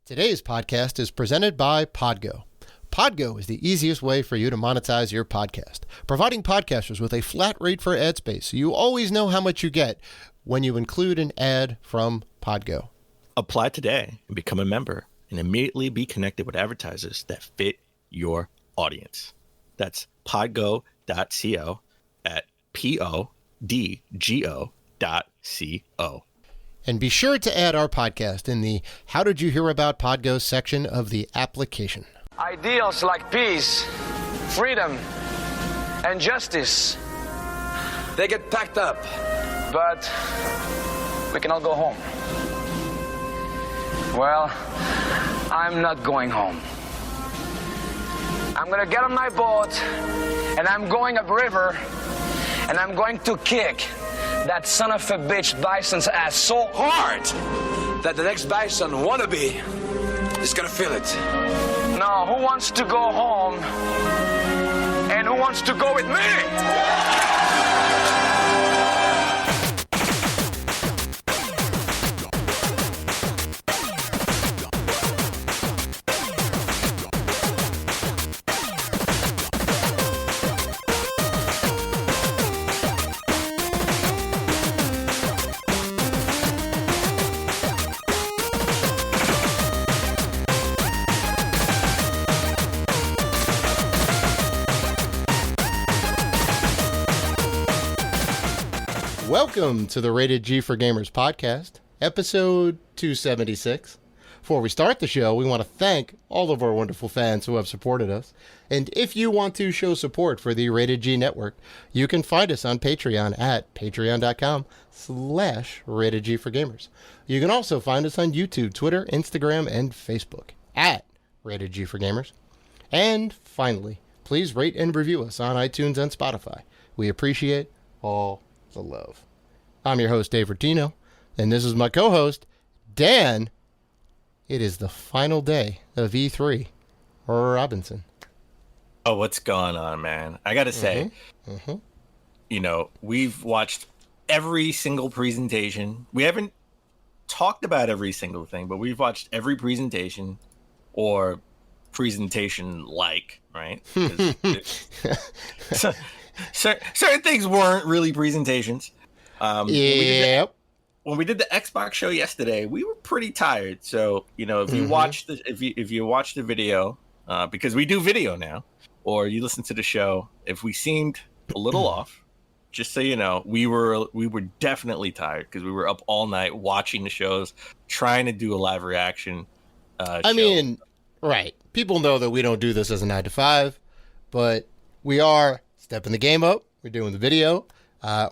Today's podcast is presented by Podgo. Podgo is the easiest way for you to monetize your podcast, providing podcasters with a flat rate for ad space so you always know how much you get when you include an ad from Podgo. Apply today and become a member and immediately be connected with advertisers that fit your audience. That's podgo.co at podgo.co. And be sure to add our podcast in the How Did You Hear About Podgo section of the application. Ideals like peace, freedom, and justice, they get packed up, but we can all go home. Well, I'm not going home. I'm gonna get on my boat, and I'm going upriver, and I'm going to kick that son of a bitch Bison's ass so hard that the next Bison wannabe is gonna feel it. Now, who wants to go home and who wants to go with me? Welcome to the Rated G for Gamers podcast, episode 276. Before we start the show, we want to thank all of our wonderful fans who have supported us. And if you want to show support for the Rated G network, you can find us on Patreon at patreon.com/RatedG for Gamers. You can also find us on YouTube, Twitter, Instagram, and Facebook at Rated G for Gamers. And finally, please rate and review us on iTunes and Spotify. We appreciate all the love. I'm your host, Dave Rutino, and this is my co-host, Dan. It is the final day of E3 Robinson. Oh, what's going on, man? I gotta say, you know, we've watched every single presentation. We haven't talked about every single thing, but we've watched every presentation or presentation-like, right? Certain things weren't really presentations. Yep. When we did the Xbox show yesterday, we were pretty tired. So, you know, if you watch the if you watch the video, because we do video now, or you listen to the show, if we seemed a little off, just so you know, we were definitely tired because we were up all night watching the shows, trying to do a live reaction. I mean, right. People know that we don't do this as a 9 to 5, but we are stepping the game up. We're doing the video,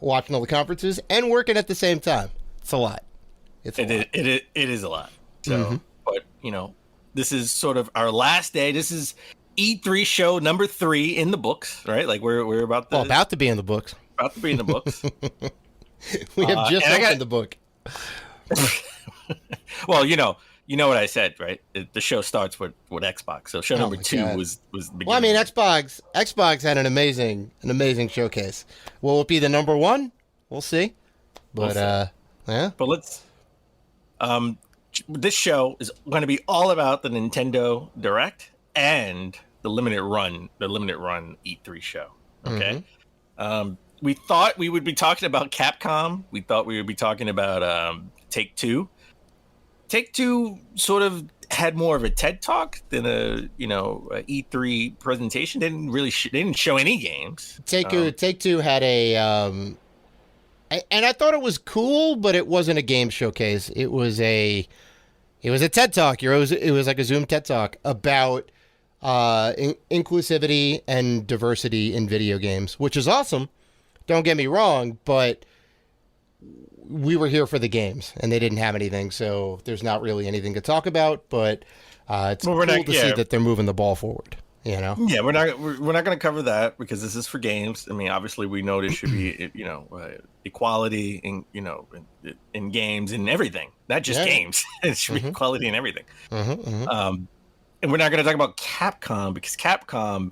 watching all the conferences, and working at the same time. It's a lot. It is a lot. So, but you know, this is sort of our last day. This is E3 show number 3 in the books, right? Like we're about to be in the books. About to be in the books. We have just opened the book. Well, you know what I said, right? The show starts with Xbox. So show number 2 was the beginning. Well, I mean, Xbox had an amazing showcase. Will it be the number 1? We'll see. But yeah. But let's this show is going to be all about the Nintendo Direct and the limited run E3 show. Okay. We thought we would be talking about Capcom. We thought we would be talking about Take-Two. Take-Two sort of had more of a TED Talk than a E3 presentation. They didn't show any games. Take-Two had a and I thought it was cool, but it wasn't a game showcase. It was a TED Talk. It was like a Zoom TED Talk about inclusivity and diversity in video games, which is awesome. Don't get me wrong, but we were here for the games, and they didn't have anything, so there's not really anything to talk about. But it's cool to see that they're moving the ball forward. You know? Yeah, we're not going to cover that because this is for games. I mean, obviously, we know there should be equality in games and everything, not just games. It should be equality in everything. And we're not going to talk about Capcom because Capcom,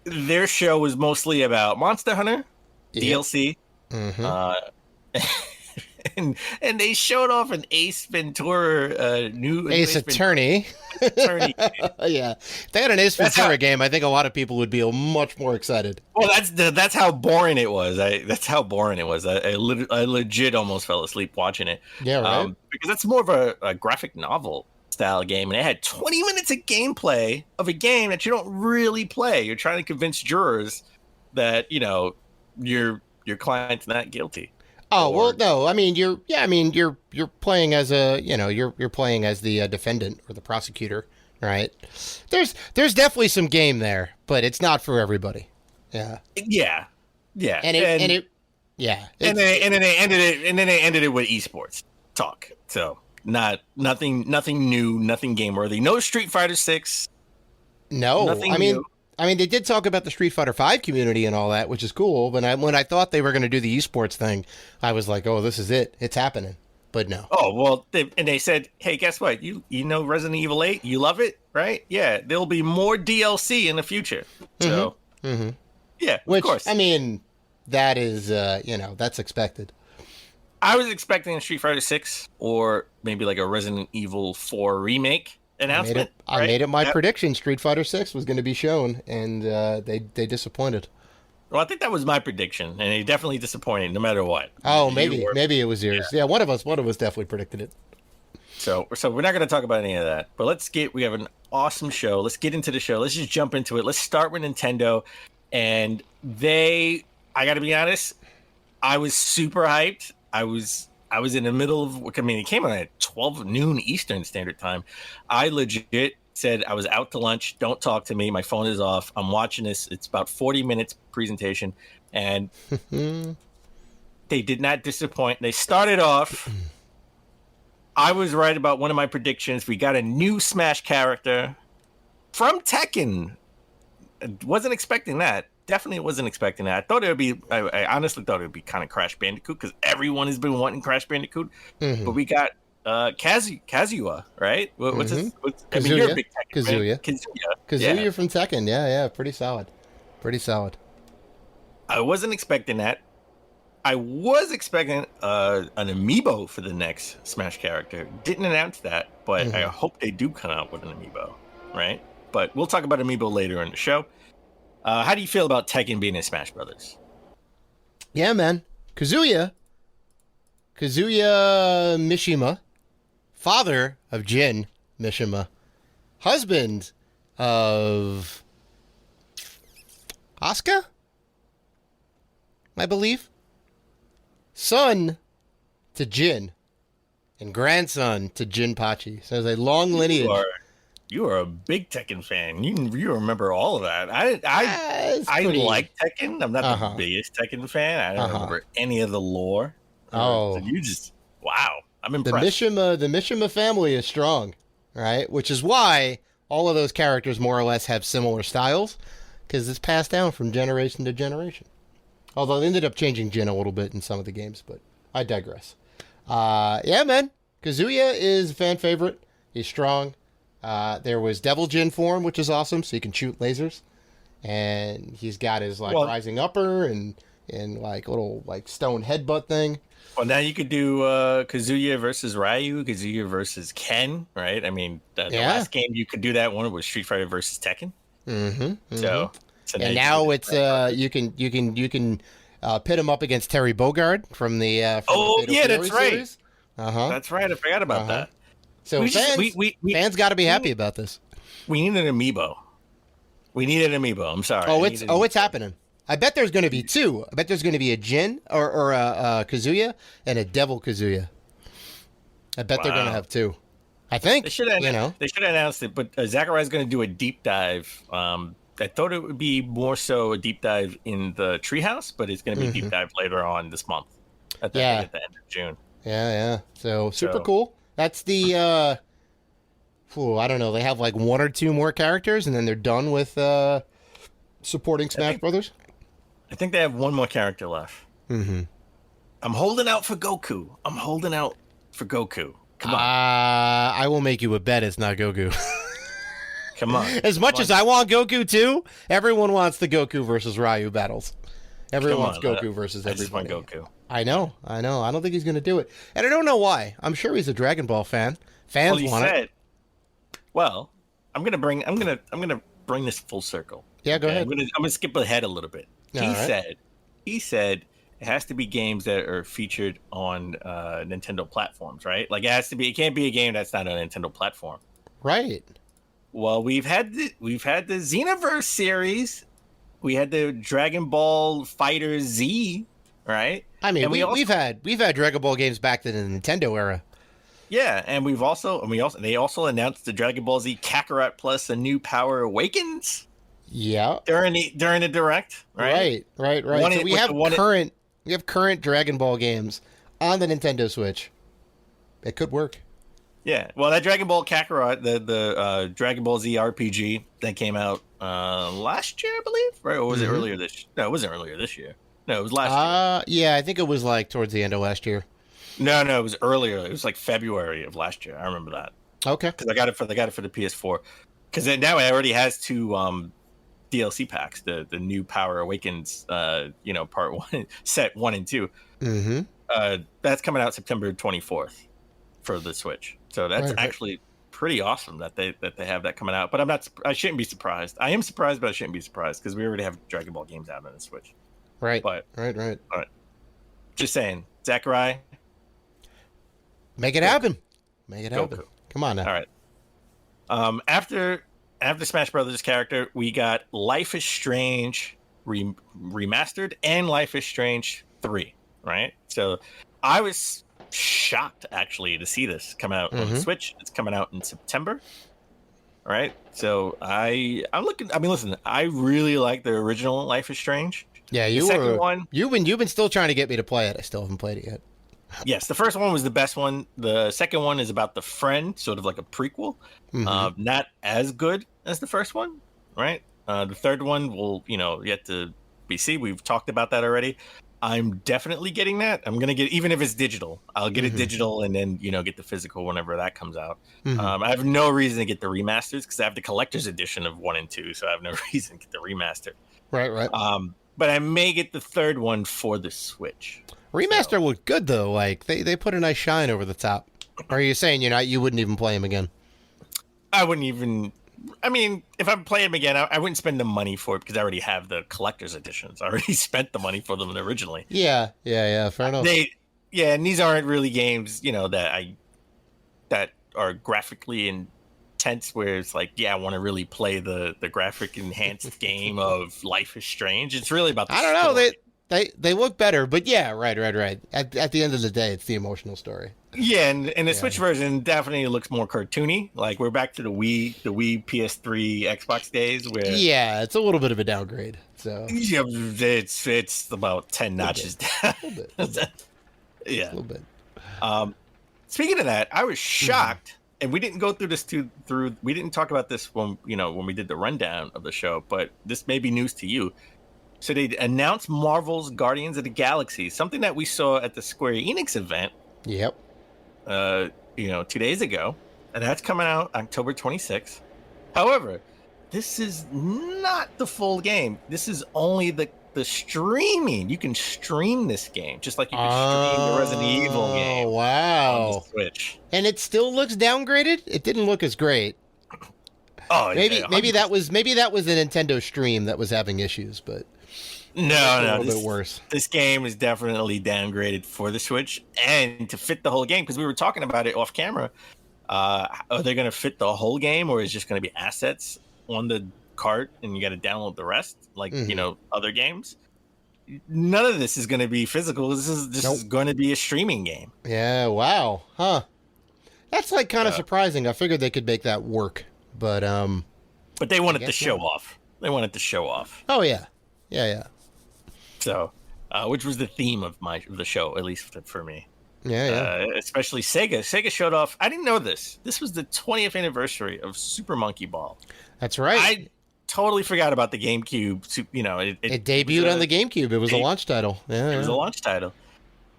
their show was mostly about Monster Hunter DLC. and they showed off an Ace Ventura new Ace Attorney. Attorney. Yeah, if they had an Ace Ventura game, I think a lot of people would be much more excited. Well, that's how boring it was. That's how boring it was. I legit almost fell asleep watching it. Yeah, right. Because that's more of a graphic novel style game, and it had 20 minutes of gameplay of a game that you don't really play. You're trying to convince jurors that your client's not guilty. Oh, well, no. I mean, you're playing as you're playing as the defendant or the prosecutor, right? There's definitely some game there, but it's not for everybody. Yeah. Yeah. And then they ended it with esports talk. So nothing new, nothing game worthy. No Street Fighter 6. No, nothing I mean. new. I mean, they did talk about the Street Fighter V community and all that, which is cool. But when I thought they were going to do the esports thing, I was like, "Oh, this is it. It's happening." But no. Oh well, they said, "Hey, guess what? You know Resident Evil 8? You love it, right? Yeah, there'll be more DLC in the future." So, yeah, which, of course. I mean, that is, that's expected. I was expecting a Street Fighter 6 or maybe like a Resident Evil 4 remake announcement. I made it my prediction. Street Fighter 6 was going to be shown, and they disappointed. Well, I think that was my prediction, and it definitely disappointed no matter what. Oh, maybe it was yours. Yeah, one of us definitely predicted it. So we're not going to talk about any of that, but we have an awesome show. Let's get into the show. Let's just jump into it. Let's start with Nintendo, and I got to be honest, I was super hyped. I was in the middle of, it came out at 12 noon Eastern Standard Time. I legit said I was out to lunch. Don't talk to me. My phone is off. I'm watching this. It's about 40 minutes presentation. And they did not disappoint. They started off. I was right about one of my predictions. We got a new Smash character from Tekken. I wasn't expecting that. Definitely wasn't expecting that. I honestly thought it would be kind of Crash Bandicoot because everyone has been wanting Crash Bandicoot. But we got Kazuya, right? What's his? I mean, you're a big Tekken fan. Kazuya from Tekken. Yeah, pretty solid. I wasn't expecting that. I was expecting an amiibo for the next Smash character. Didn't announce that, but I hope they do come out with an amiibo, right? But we'll talk about amiibo later in the show. How do you feel about Tekken being in Smash Brothers? Yeah, man. Kazuya Mishima, father of Jin Mishima, husband of Asuka, I believe, son to Jin, and grandson to Jinpachi. So there's a long lineage. You are a big Tekken fan. You remember all of that. I like Tekken. I'm not the biggest Tekken fan. I don't remember any of the lore. Oh, so wow! I'm impressed. The Mishima family is strong, right? Which is why all of those characters more or less have similar styles, because it's passed down from generation to generation. Although they ended up changing Jin a little bit in some of the games, but I digress. Yeah, man. Kazuya is a fan favorite. He's strong. There was Devil Jin form, which is awesome, so you can shoot lasers. And he's got his rising upper and like little stone headbutt thing. Well, now you could do Kazuya versus Ryu, Kazuya versus Ken, right? I mean, the last game you could do that one was Street Fighter versus Tekken. So, and now it's you can pit him up against Terry Bogard from the that's right. Series. That's right. I forgot about that. So fans got to be happy about this. We need an amiibo. I'm sorry. It's happening. I bet there's going to be two. I bet there's going to be a Jin or a Kazuya and a Devil Kazuya. I bet they're going to have two. I think they should have announced it. But Sakurai's going to do a deep dive. I thought it would be more so a deep dive in the Treehouse, but it's going to be a deep dive later on this month. At the end of June. Yeah. So super cool. That's the, I don't know. They have one or two more characters, and then they're done with supporting Smash Brothers. I think they have one more character left. I'm holding out for Goku. Come on. I will make you a bet it's not Goku. Come on. As much as I want Goku too, everyone wants the Goku versus Ryu battles. Everyone wants Goku versus everybody. I just want Goku. I know. I don't think he's going to do it. And I don't know why. I'm sure he's a Dragon Ball fan. Fans want it. Well, I'm gonna bring this full circle. Yeah, go ahead. I'm gonna skip ahead a little bit. He said it has to be games that are featured on Nintendo platforms, right? Like it can't be a game that's not on a Nintendo platform. Right. Well, we've had the Xenoverse series. We had the Dragon Ball Fighter Z, right? I mean, we've had Dragon Ball games back in the Nintendo era. Yeah, and they also announced the Dragon Ball Z Kakarot Plus: A New Power Awakens. Yeah. During the direct, right? Right. So we have current Dragon Ball games on the Nintendo Switch. It could work. Yeah. Well, that Dragon Ball Kakarot, the Dragon Ball Z RPG that came out last year, I believe, right? Or was it earlier this? No, it wasn't earlier this year. No, it was last year. Yeah, I think it was like towards the end of last year. No, it was earlier. It was like February of last year. I remember that. Okay. Because I got it for the PS4. Because now it already has 2 DLC packs. The new Power Awakens, part 1, set 1 and 2. Mm-hmm. That's coming out September 24th for the Switch. So that's actually pretty awesome that they have that coming out. But I shouldn't be surprised. I am surprised, but I shouldn't be surprised because we already have Dragon Ball games out on the Switch. Right. But right. All right. Just saying, Sakurai. Make it happen. Make it happen. Come on now. All right. After Smash Brothers character, we got Life is Strange remastered and Life is Strange 3, right? So I was shocked actually to see this come out on the Switch. It's coming out in September. All right. So I'm looking. I mean, listen, I really like the original Life is Strange. Yeah, you've been still trying to get me to play it. I still haven't played it yet. Yes, the first one was the best one. The second one is about the friend, sort of like a prequel. Not as good as the first one, right? The third one will, yet to be seen. We've talked about that already. I'm definitely getting that. I'm gonna get, even if it's digital, I'll get it digital and then get the physical whenever that comes out. I have no reason to get the remasters because I have the collector's edition of 1 and 2, so I have no reason to get the remaster. Right. But I may get the third one for the Switch. Remaster looked good though. Like they put a nice shine over the top. Or are you saying you wouldn't even play him again? I wouldn't even. I mean, if I play them again, I wouldn't spend the money for it because I already have the collector's editions. I already spent the money for them originally. Yeah. Fair enough. And these aren't really games, that are graphically intense. Where it's like, I want to really play the graphic enhanced game of Life is Strange. It's really about. I don't know. They look better, but yeah, right. At the end of the day, it's the emotional story. Yeah, and the Switch version definitely looks more cartoony. Like we're back to the Wii PS3, Xbox days where it's a little bit of a downgrade. So it's about 10 notches down. A little bit. Yeah, a little bit. Speaking of that, I was shocked, and we didn't go through this we didn't talk about this when we did the rundown of the show, but this may be news to you. So they announced Marvel's Guardians of the Galaxy, something that we saw at the Square Enix event. Yep. 2 days ago, and that's coming out October 26th. However, this is not the full game. This is only the streaming. You can stream this game just like you can stream the Resident Evil game. Oh, wow. On the Switch. And it still looks downgraded? It didn't look as great. Oh, maybe that was a Nintendo stream that was having issues, but no, a little bit worse. This game is definitely downgraded for the Switch and to fit the whole game, because we were talking about it off camera. Are they going to fit the whole game, or is it just going to be assets on the cart and you got to download the rest like other games? None of this is going to be physical. This is going to be a streaming game. Yeah. Wow. Huh. That's like kind of surprising. I figured they could make that work, but they wanted to show off. They wanted to show off. Oh yeah. So, which was the theme of the show, at least for me. Yeah. Especially Sega. Sega showed off. I didn't know this. This was the 20th anniversary of Super Monkey Ball. That's right. I totally forgot about the GameCube. It debuted on the GameCube. It was a launch title. Yeah, it was a launch title.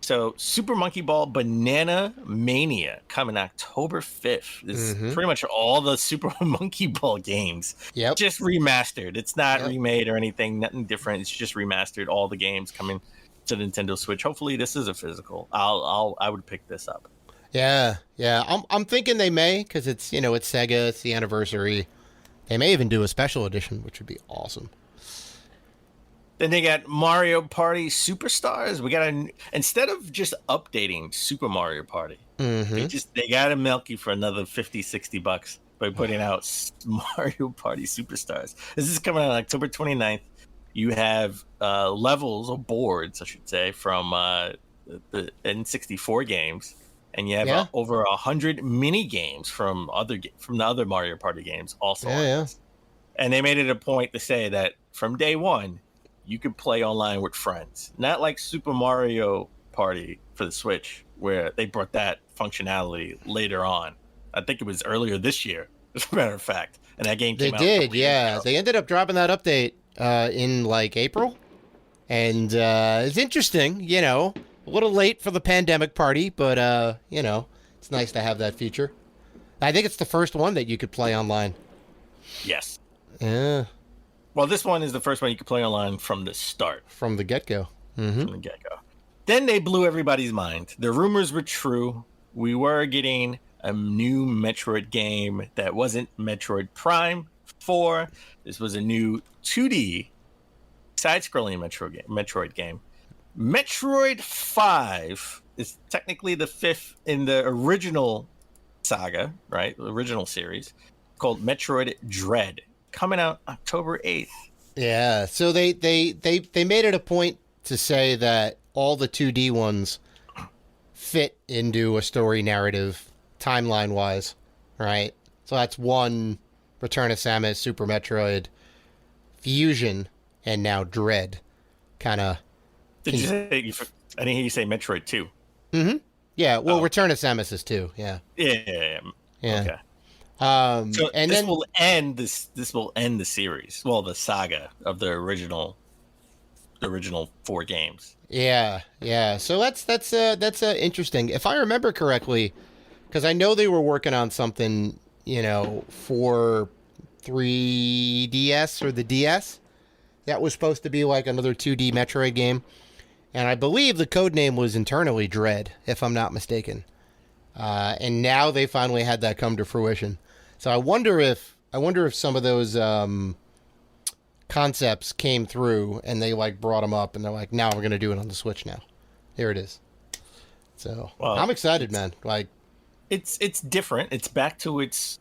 So Super Monkey Ball Banana Mania coming October 5th. This is pretty much all the Super Monkey Ball games. Yep. Just remastered. It's not remade or anything, nothing different. It's just remastered. All the games coming to Nintendo Switch. Hopefully, this is a physical. I would pick this up. Yeah. I'm thinking they may, because it's it's Sega, it's the anniversary. They may even do a special edition, which would be awesome. Then they got Mario Party Superstars. We got instead of just updating Super Mario Party, they got to milk you for another $50-$60 by putting out Mario Party Superstars. This is coming out on October 29th. You have levels or boards, I should say, from the N64 games, and you have over 100 mini games from the other Mario Party games also. And they made it a point to say that from day one, you could play online with friends. Not like Super Mario Party for the Switch, where they brought that functionality later on. I think it was earlier this year, as a matter of fact. And that game came out. They did, yeah. They ended up dropping that update in like April. And it's interesting, a little late for the pandemic party, but, it's nice to have that feature. I think it's the first one that you could play online. Yes. Yeah. Well, this one is the first one you could play online from the start. From the get-go. Mm-hmm. From the get-go. Then they blew everybody's mind. The rumors were true. We were getting a new Metroid game that wasn't Metroid Prime 4. This was a new 2D side-scrolling Metroid game. Metroid 5 is technically the fifth in the original saga, right? The original series, called Metroid Dread, coming out October 8th. Yeah, so they made it a point to say that all the 2D ones fit into a story narrative timeline-wise, right? So that's one, Return of Samus, Super Metroid, Fusion, and now Dread. Kind of... Did you say... I didn't hear you say Metroid 2. Mm-hmm. Yeah, well, Return of Samus is 2, yeah. Yeah. Okay. So and this then will end this will end the series. Well, the saga of the original 4 games. Yeah. So that's interesting. If I remember correctly, because I know they were working on something, for 3DS or the DS, that was supposed to be like another 2D Metroid game, and I believe the code name was internally Dread, if I'm not mistaken. And now they finally had that come to fruition. So I wonder if some of those concepts came through and they like brought them up and they're like, now we're gonna do it on the Switch now. Here it is. So I'm excited, man. Like, it's different. It's back to its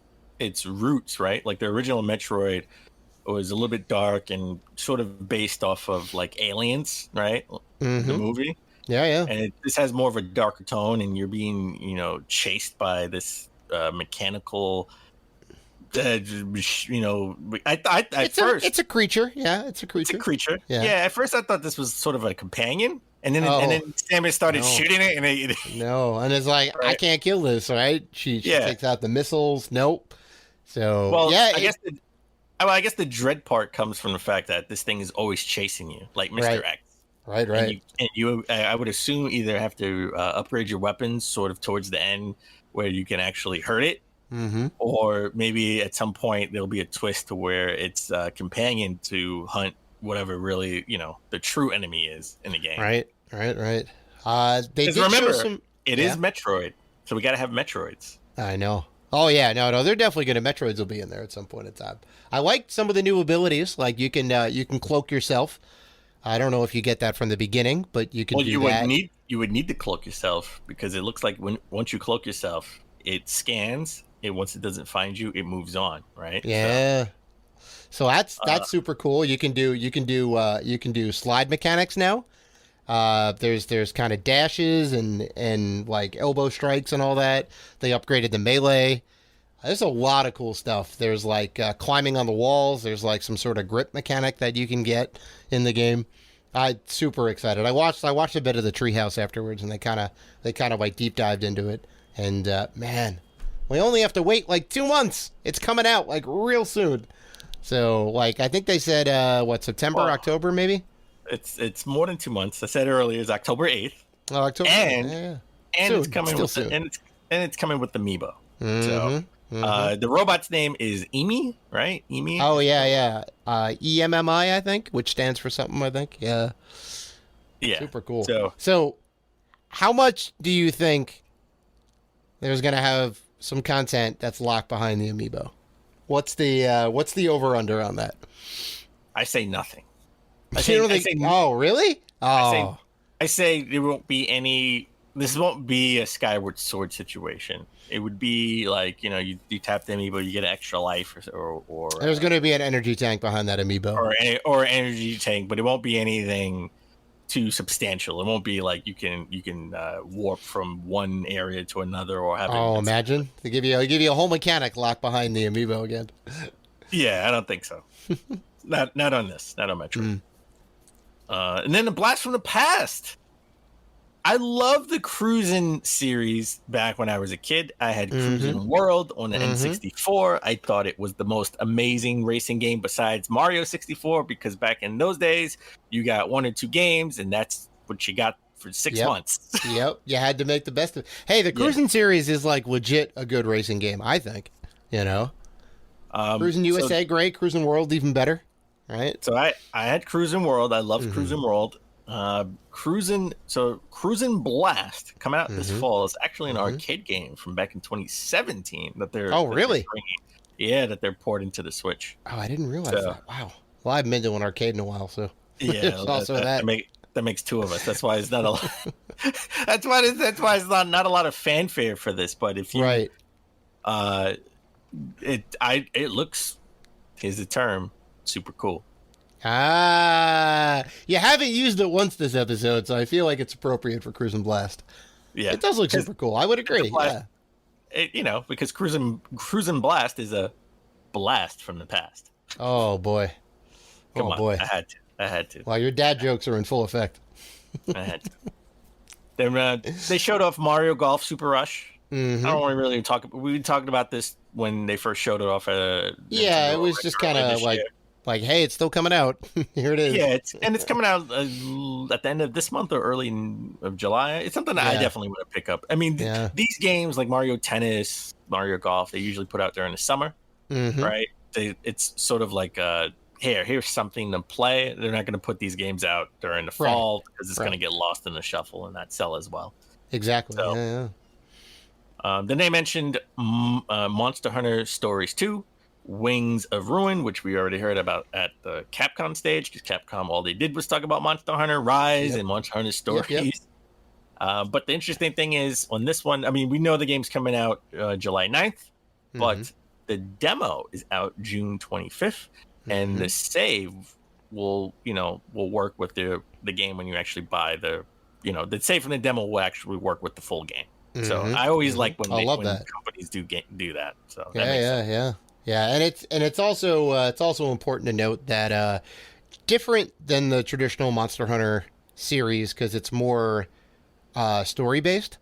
roots, right? Like the original Metroid was a little bit dark and sort of based off of like Aliens, right? Mm-hmm. The movie. Yeah. And this has more of a darker tone, and you're being, chased by this mechanical. At first it's a creature. Yeah, it's a creature. It's a creature. Yeah. At first I thought this was sort of a companion, and then Samus started shooting it, and and it's like, right. I can't kill this, right? She takes out the missiles. Nope. So I guess the dread part comes from the fact that this thing is always chasing you, like Mr. X. Right. And you, I would assume, either have to upgrade your weapons sort of towards the end where you can actually hurt it, or maybe at some point there'll be a twist to where it's a companion to hunt whatever really, the true enemy is in the game. Right. They did remember, show some... it is Metroid, so we got to have Metroids. I know. Oh yeah, no, they're definitely gonna. Metroids will be in there at some point in time. I like some of the new abilities, like you can cloak yourself. I don't know if you get that from the beginning, but you can. Well, you would need to cloak yourself, because it looks like once you cloak yourself, it scans. Once it doesn't find you, it moves on, right? Yeah. So that's super cool. You can do slide mechanics now. There's kind of dashes and like elbow strikes and all that. They upgraded the melee. There's a lot of cool stuff. There's like climbing on the walls. There's like some sort of grip mechanic that you can get in the game. I'm super excited. I watched a bit of the Treehouse afterwards, and they kind of like deep dived into it. And man, we only have to wait like 2 months. It's coming out like real soon. So like I think they said September, October maybe. It's more than 2 months. I said earlier it's October 8th. Oh, October. And soon. It's coming with soon. and it's coming with the Amiibo. Mm-hmm. So the robot's name is Emi, right? Emi. Oh yeah. EMMI, I think, which stands for something. I think. Yeah. Yeah. Super cool. So So, how much do you think there's going to have some content that's locked behind the amiibo? What's the over under on that? I say nothing. Oh, really? Oh, I say there won't be any. This won't be a Skyward Sword situation. It would be like, you tap the amiibo, you get an extra life, or there's going to be an energy tank behind that amiibo. or an energy tank, but it won't be anything too substantial. It won't be like you can warp from one area to another or have. Oh, imagine they give you a whole mechanic locked behind the amiibo again. Yeah, I don't think so. not on this. Not on Metroid. And then the Blast from the Past. I love the Cruisin' series back when I was a kid. I had Cruisin' World on the N64. I thought it was the most amazing racing game besides Mario 64 because back in those days, you got 1 or 2 games, and that's what you got for 6 months. Yep, you had to make the best of it. Hey, the Cruisin' series is like legit a good racing game, I think. Cruisin' USA, great. Cruisin' World, even better. Right? So I had Cruisin' World. I love Cruisin' World. Cruisin' Blast coming out this fall is actually an arcade game from back in 2017 that they're really? That they're port into the Switch. Oh, I didn't realize that. Wow. Well, I haven't been to an arcade in a while, so yeah, also that makes 2 of us. That's why it's not a lot. that's why it's not a lot of fanfare for this. But if you it looks, here's the term, super cool. You haven't used it once this episode, so I feel like it's appropriate for Cruisin' Blast. Yeah, it does look super cool. I would agree. Because Cruisin' Blast is a blast from the past. Oh boy, Come on. Boy, I had to. Well, your dad jokes are in full effect. I had to. Then they showed off Mario Golf Super Rush. I don't want to really talk. We talked about this when they first showed it off. It was just kind of like, hey, it's still coming out. Here it is. Yeah, it's coming out at the end of this month or early of July. It's something that I definitely want to pick up. I mean, these games like Mario Tennis, Mario Golf, they usually put out during the summer, right? It's sort of like here's something to play. They're not going to put these games out during the fall because it's going to get lost in the shuffle and not sell as well. Exactly. So, then they mentioned Monster Hunter Stories 2. Wings of Ruin, which we already heard about at the Capcom stage, because Capcom, all they did was talk about Monster Hunter Rise and Monster Hunter Stories. But the interesting thing is, on this one, I mean, we know the game's coming out July 9th, but the demo is out June 25th, and the save will work with the game when you actually buy the save from the demo will actually work with the full game. So I always like when companies do that. So Yeah, and it's also important to note that different than the traditional Monster Hunter series because it's more story based.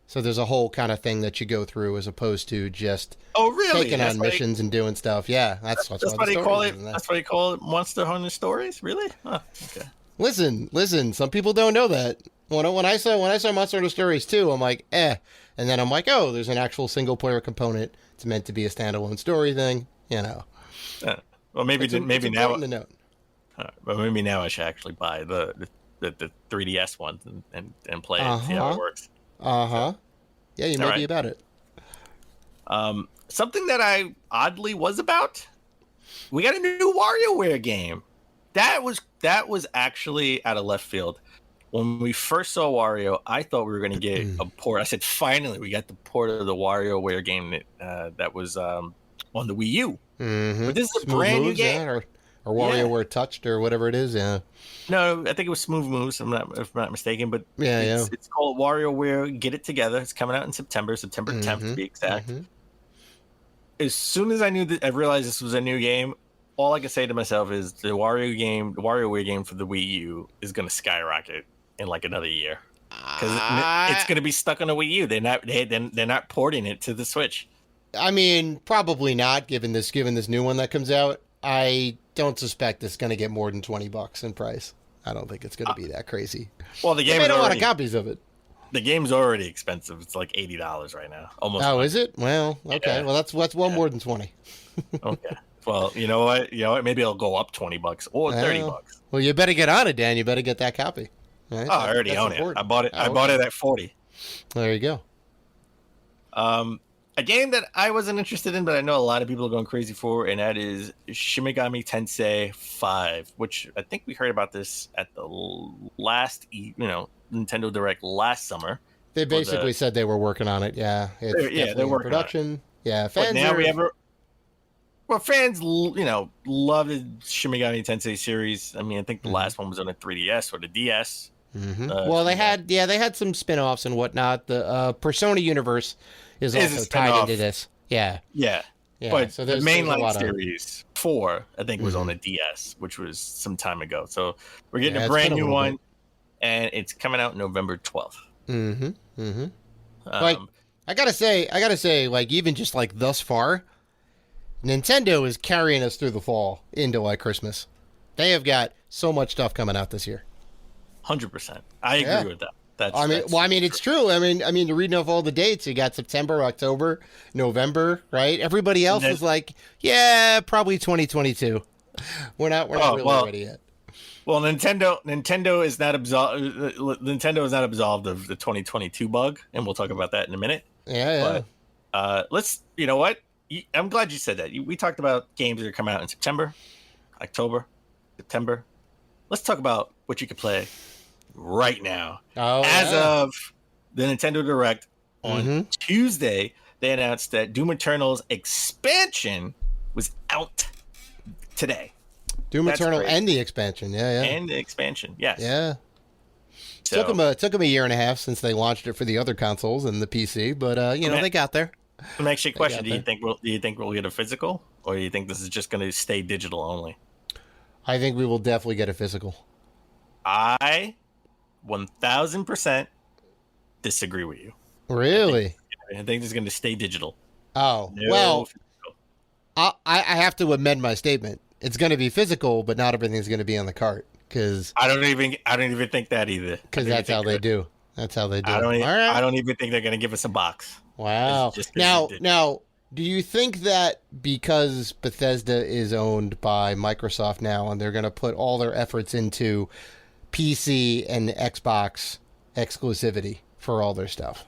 So there's a whole kind of thing that you go through as opposed to just taking on missions and doing stuff. Yeah, that's why they call it. That's why they call it Monster Hunter Stories. Really? Oh, okay. Listen. Some people don't know that. When I saw Monster Hunter Stories 2, I'm like, and then I'm like, oh, there's an actual single player component. It's meant to be a standalone story thing, Well, maybe now. But maybe now I should actually buy the 3DS ones and play it and see how it works. Yeah, you may be about it. Something that I oddly was about. We got a new WarioWare game. That was actually out of left field. When we first saw Wario, I thought we were going to get a port. I said, finally, we got the port of the WarioWare game that was on the Wii U. But this is a brand new game. Or WarioWare Touched or whatever it is, No, I think it was Smooth Moves, if I'm not mistaken. But it's called WarioWare Get It Together. It's coming out in September 10th to be exact. As soon as I realized this was a new game, all I can say to myself is the WarioWare game for the Wii U is going to skyrocket in like another year because it's going to be stuck on a Wii U. They're not porting it to the Switch. I mean, probably not. Given this new one that comes out, I don't suspect it's going to get more than $20 in price. I don't think it's going to be that crazy. Well, the game made a lot of copies of it. The game's already expensive. It's like $80 right now. Almost. Oh, is it? Well, okay. Yeah. Well, that's well more than 20. Okay. Well, you know what? Maybe it'll go up $20 or $30. Well, you better get on it, Dan. You better get that copy. Right? Oh, I already That's own it. important. I bought it. Oh, I bought okay. it at 40. There you go. A game that I wasn't interested in, but I know a lot of people are going crazy for, and that is Shin Megami Tensei 5, which I think we heard about this at the last, Nintendo Direct last summer. They basically said they were working on it. Yeah, it's definitely they're in working on it. production. Yeah, But fans now are. we have fans, love the Shin Megami Tensei series. I mean, I think the last one was on the 3DS or the DS. Well, they had some spin-offs and whatnot. The Persona universe is also tied spin-off. into this. Yeah. Yeah. Yeah, But so the there's a mainline lot of- series 4, I think, was on the DS, which was some time ago. So we're getting Yeah, a it's brand been a new little one, bit. and it's coming out November 12th. Like, I gotta say, like, even just like thus far, Nintendo is carrying us through the fall into like Christmas. They have got so much stuff coming out this year. 100%. I agree Yeah. with that. That's It's true. I mean, reading off all the dates, you got September, October, November, right? Everybody else is like, yeah, probably 2022. We're not really ready yet. Well, Nintendo is not absolved of the 2022 bug, and we'll talk about that in a minute. Yeah. But let's, you know what? I'm glad you said that. We talked about games that are coming out in September, October, September. Let's talk about what you could play right now. As of the Nintendo Direct on Tuesday, they announced that Doom Eternal's expansion was out today. Doom That's Eternal great. and the expansion. Yeah. And the expansion, yes. Yeah. So, Took them a year and a half since they launched it for the other consoles and the PC, but they got there. let me ask you a question. got Do you think we'll get a physical, or do you think this is just going to stay digital only? I think we will definitely get a physical. I 1000% disagree with you. Really? I think it's going to stay digital. Oh, No well, physical. I have to amend my statement. It's going to be physical, but not everything's going to be on the cart because I don't even think that either. that's how they do. That's how they do. I don't. All right. I don't even think they're going to give us a box. Wow. It's just gonna be Now, do you think that because Bethesda is owned by Microsoft now and they're going to put all their efforts into PC and Xbox exclusivity for all their stuff?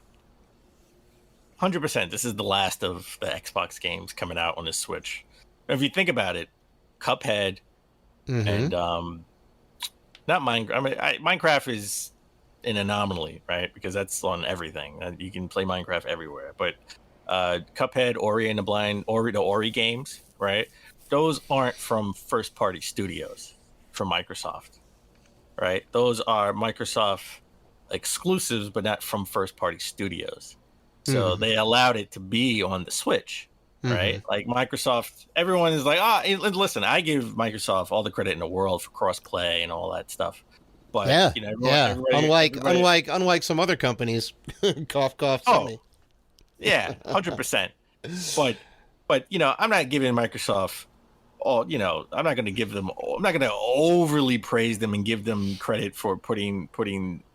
100%. This is the last of the Xbox games coming out on the Switch. If you think about it, Cuphead and not Minecraft. I mean, Minecraft is an anomaly, right? Because that's on everything. You can play Minecraft everywhere. But Cuphead, Ori and the Ori games, right? Those aren't from first-party studios from Microsoft, right? Those are Microsoft exclusives, but not from first-party studios. So they allowed it to be on the Switch, right? Like Microsoft, everyone is like, listen, I give Microsoft all the credit in the world for cross-play and all that stuff. But everybody- Unlike some other companies, cough cough. Oh. Sony. Yeah, 100%. But I'm not giving Microsoft I'm not going to give them. I'm not going to overly praise them and give them credit for putting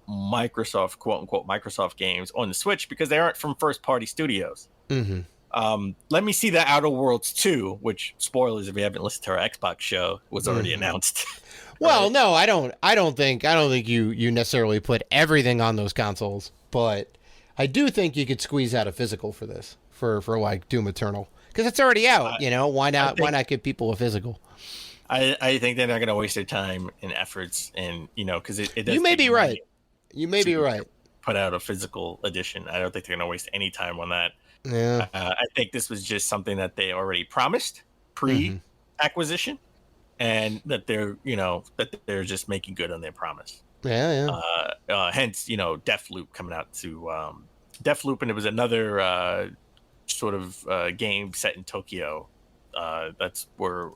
Microsoft, quote unquote, Microsoft games on the Switch because they aren't from first party studios. Let me see the Outer Worlds 2, which, spoilers if you haven't listened to our Xbox show, was already announced. Well, no, I don't think you necessarily put everything on those consoles, but I do think you could squeeze out a physical for this for like Doom Eternal because it's already out. Why not give people a physical? I think they're not going to waste their time and efforts, and because it does. You may take be money right. You may be right. Put out a physical edition. I don't think they're going to waste any time on that. Yeah. I think this was just something that they already promised pre-acquisition, and that they're just making good on their promise. Yeah. Hence, Deathloop coming out to Deathloop, and it was another sort of game set in Tokyo. That's where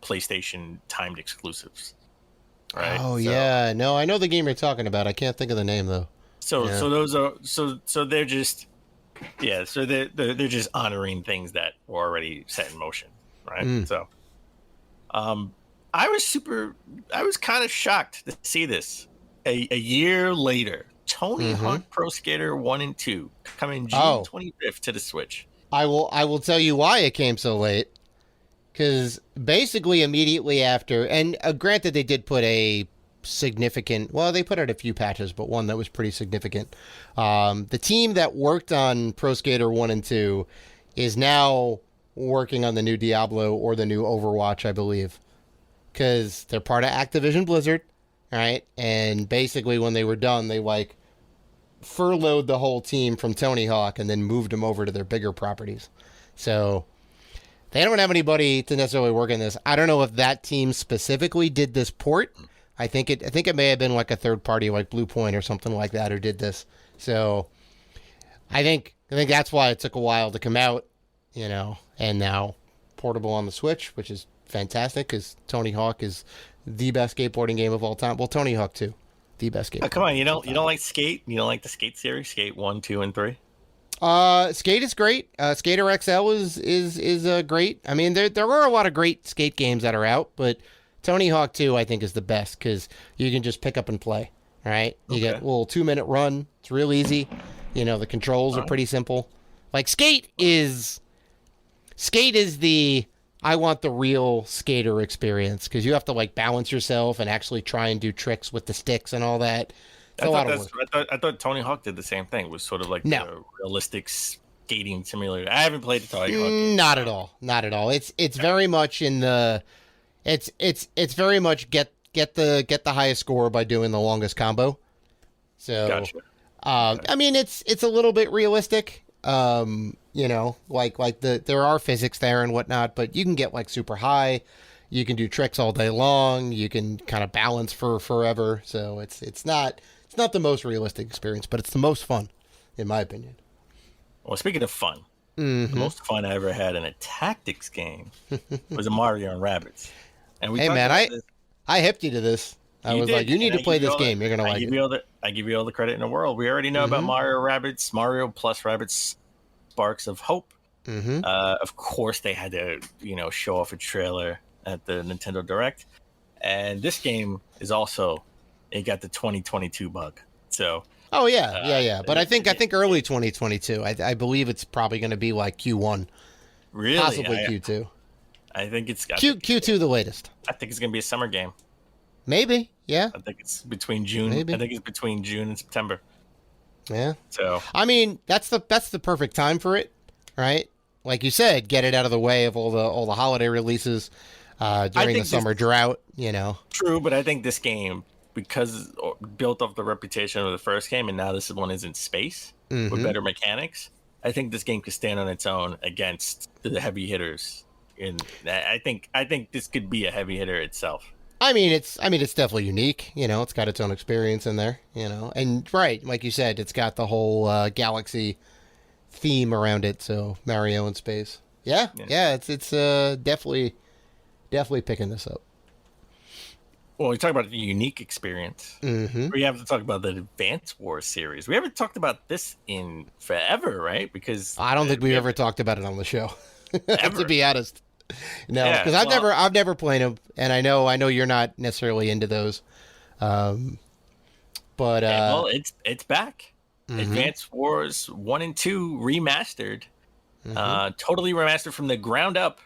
PlayStation timed exclusives. Right. Oh yeah. No, I know the game you're talking about. I can't think of the name though. So those are so they're just so they're just honoring things that were already set in motion, right? So I was kind of shocked to see this a year later. Tony Hawk Pro Skater 1 and 2 coming June 25th to the Switch. I will tell you why it came so late. Because basically immediately after, and granted they did put a significant. Well, they put out a few patches, but one that was pretty significant. The team that worked on Pro Skater 1 and 2 is now working on the new Diablo or the new Overwatch, I believe, because they're part of Activision Blizzard, right? And basically, when they were done, they like furloughed the whole team from Tony Hawk and then moved them over to their bigger properties. So they don't have anybody to necessarily work on this. I don't know if that team specifically did this port. I think it may have been like a third party like Blue Point or something like that who did this. So I think that's why it took a while to come out, and now portable on the Switch, which is fantastic because Tony Hawk is the best skateboarding game of all time. Well, Tony Hawk 2, the best game. Oh, come on, you don't like Skate? You don't like the Skate series? Skate 1, 2, and 3? Skate is great. Skater XL is great. I mean, there are a lot of great skate games that are out, but Tony Hawk 2 I think is the best because you can just pick up and play. All right, you get a little 2-minute run. It's real easy. The controls are pretty simple. Like Skate is the I want the real skater experience because you have to like balance yourself and actually try and do tricks with the sticks and all that. It's a lot of work. I thought Tony Hawk did the same thing. It was sort of like the realistic skating simulator. I haven't played the Tony Hawk game. Not at all. Not at all. It's very much in the it's very much get the highest score by doing the longest combo. So Gotcha. I mean it's a little bit realistic. Like there are physics there and whatnot, but you can get like super high. You can do tricks all day long. You can kind of balance for forever. So it's not the most realistic experience, but it's the most fun, in my opinion. Well, speaking of fun, the most fun I ever had in a tactics game was a Mario and Rabbids. And hey man, I hipped you to this. I was like, you need to play this game. You're gonna like it. I give you all the credit in the world. We already know about Mario plus Rabbids Sparks of Hope. Of course, they had to show off a trailer at the Nintendo Direct, and this game is also it got the 2022 bug. So yeah. But I think early 2022. I believe it's probably going to be like Q1, really, possibly Q2. I think it's Q2 the latest. I think it's going to be a summer game. Maybe, yeah. I think it's between June. Maybe. I think it's between June and September. Yeah. So I mean, that's the perfect time for it, right? Like you said, get it out of the way of all the holiday releases during the summer drought. True, but I think this game, because built off the reputation of the first game, and now this one is in space with better mechanics. I think this game could stand on its own against the heavy hitters. And I think this could be a heavy hitter itself. I mean, it's definitely unique. It's got its own experience in there. And right, like you said, it's got the whole galaxy theme around it. So Mario in space. Yeah. It's definitely picking this up. Well, we talk about the unique experience. We have to talk about the Advance Wars series. We haven't talked about this in forever, right? Because I don't think we've ever talked about it on the show. To be honest. No, because I've never played them, and I know you're not necessarily into those. It's back. Advance Wars 1 and 2 remastered, totally remastered from the ground up.